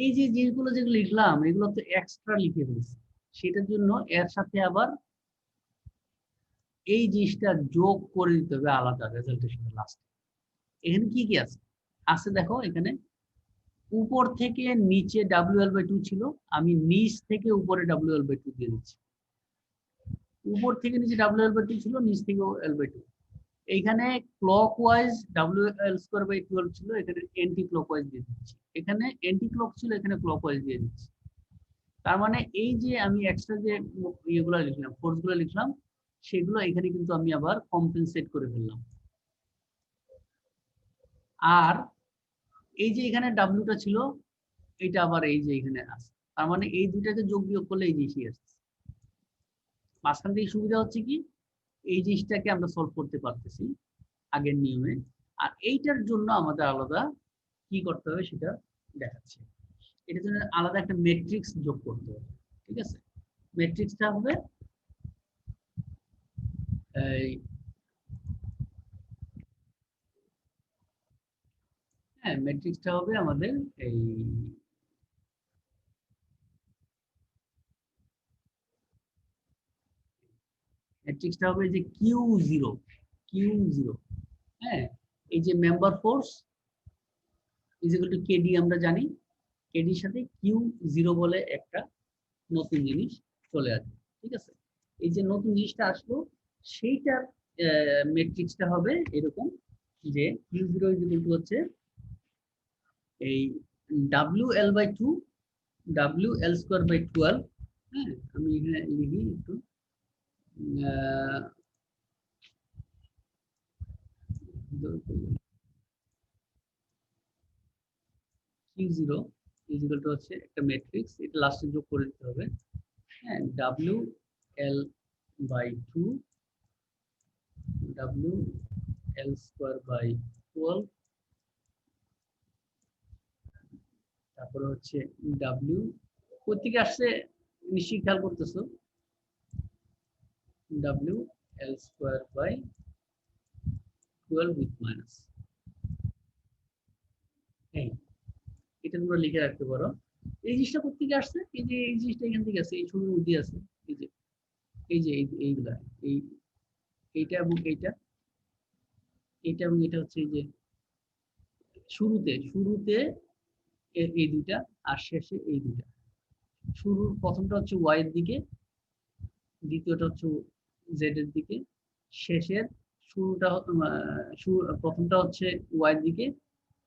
এই যে জিনিসগুলো যেগুলো লিখলাম এগুলো তো এক্সট্রা লিখে ফেলছি, সেটার জন্য এর সাথে আবার এই জিনিসটা যোগ করে দিতে হবে আলাদা রেজাল্টের সাথে লাস্টে। এখানে কি কি আছে আছে দেখো, এখানে উপর থেকে নিচে WL/2 ছিল, আমি নিচ থেকে উপরে WL/2 দিয়ে দিচ্ছি। উপর থেকে নিচে WL/2 ছিল, নিচ থেকে L/2। এইখানে ক্লকওয়াইজ WL²/12 ছিল, এখানে এন্টি ক্লকওয়াইজ দিয়ে দিচ্ছি। এখানে এন্টি ক্লক ছিল, এখানে ক্লকওয়াইজ দিয়ে দিচ্ছি। তার মানে এই যে আমি এক্সট্রা যে ইয়েগুলো লিখলাম, ফোর্সগুলো লিখলাম, সেগুলো এখানে কিন্তু আমি আবার কম্পেনসেট করে ফেললাম। আর এই যে এখানে ডাব্লিউটা ছিল, এটা আবার এই যে এখানে আছে, তার মানে এই দুইটাকে যোগ বিয়োগ করলে এই জিনিসই আসছে। মাঝখান থেকে সুবিধা হচ্ছে কি, এই জিনিসটাকে আমরা সলভ করতে পারতেছি আগের নিয়মে, আর এইটার জন্য আমাদের আলাদা কি করতে হবে সেটা দেখাচ্ছে। এটার জন্য আলাদা একটা ম্যাট্রিক্স যোগ করতে হবে, ঠিক আছে? ম্যাট্রিক্সটা হবে এই, হ্যাঁ, ম্যাট্রিক্সটা হবে আমাদের এই, ম্যাট্রিক্সটা হবে যে Q0, Q0, হ্যাঁ, এই যে member force is equal to KD, আমরা জানি কেডির সাথে Q0 বলে একটা নতুন জিনিস চলে আসবে, ঠিক আছে? এই যে নতুন জিনিসটা আসলো, সেইটার ম্যাট্রিক্সটা হবে এরকম যে Q0 ইজ ইকুয়াল টু হচ্ছে এই WL/2 W L square by 12, হ্যাঁ আমি এখানে লিখি একটু Q0 ইজ ইকুয়াল টু হচ্ছে একটা ম্যাট্রিক্স, এটা লাস্টে যোগ করে দিতে হবে, হ্যাঁ W L by 2 W L square by 12, তারপরে হচ্ছে ডাব্লিউ কোথেকে আসছে নিশ্চয়ই খেয়াল করতেছো, W L square by 12 with minus, এই এটা তোমরা লিখে রাখতে পারো। এই জিনিসটা কোথেকে আসছে, এই যে এই জিনিসটা এখান থেকে আসছে, এই ছবির মধ্যে আছে, এই যে এইগুলা এইটা এবং এইটা এবং এটা হচ্ছে এই যে শুরুতে এই দুইটা আর শেষে এই দুইটা। শুরুর প্রথমটা হচ্ছে ওয়াই এর দিকে, দ্বিতীয়টা হচ্ছে জেড এর দিকে, শেষের প্রথমটা হচ্ছে ওয়াই এর দিকে,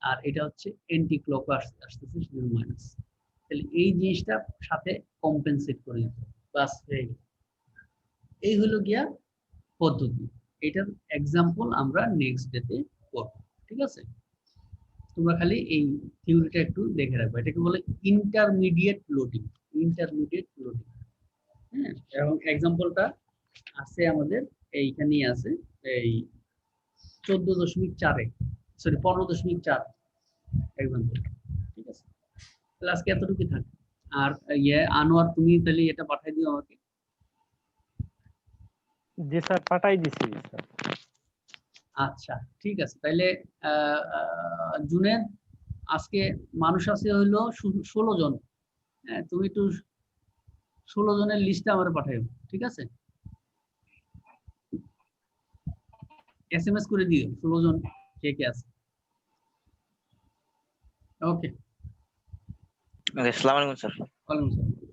আর এটা হচ্ছে এন্টি ক্লক আসতেছে সেজন্য মাইনাস। তাহলে এই জিনিসটা সাথে কম্পেনসেট করে নিতে হবে, বাস হয়ে গেল। এই হলো গিয়া পদ্ধতি, এটার এক্সাম্পল আমরা নেক্সট ডেতে করব, ঠিক আছে? তোমরা খালি এই থিওরিটা একটু দেখে রাখবে, এটাকে বলে ইন্টারমিডিয়েট লোডিং, হ্যাঁ এবং এক্সাম্পলটা আছে আমাদের এইখানেই আছে, এই 14.4 সরি 15.4 এক্সাম্পল, ঠিক আছে? তাহলে আজকে এতটুকু থাকে। আর আনোয়ার তুমি তাহলে এটা পাঠিয়ে দিও আমাকে। জি স্যার, পাঠাই দিছি স্যার। আচ্ছা ঠিক আছে, তাইলে জুনের আজকে মানুষ আছে হইলো 16 জন, হ্যাঁ তুমি একটু 16 জনের লিস্টটা আমার পাঠাইও, ঠিক আছে? এসএমএস করে দিও 16 জন কে কে আছে। ওকে, আসসালামু আলাইকুম স্যার। ওয়ালাইকুম আসসালাম।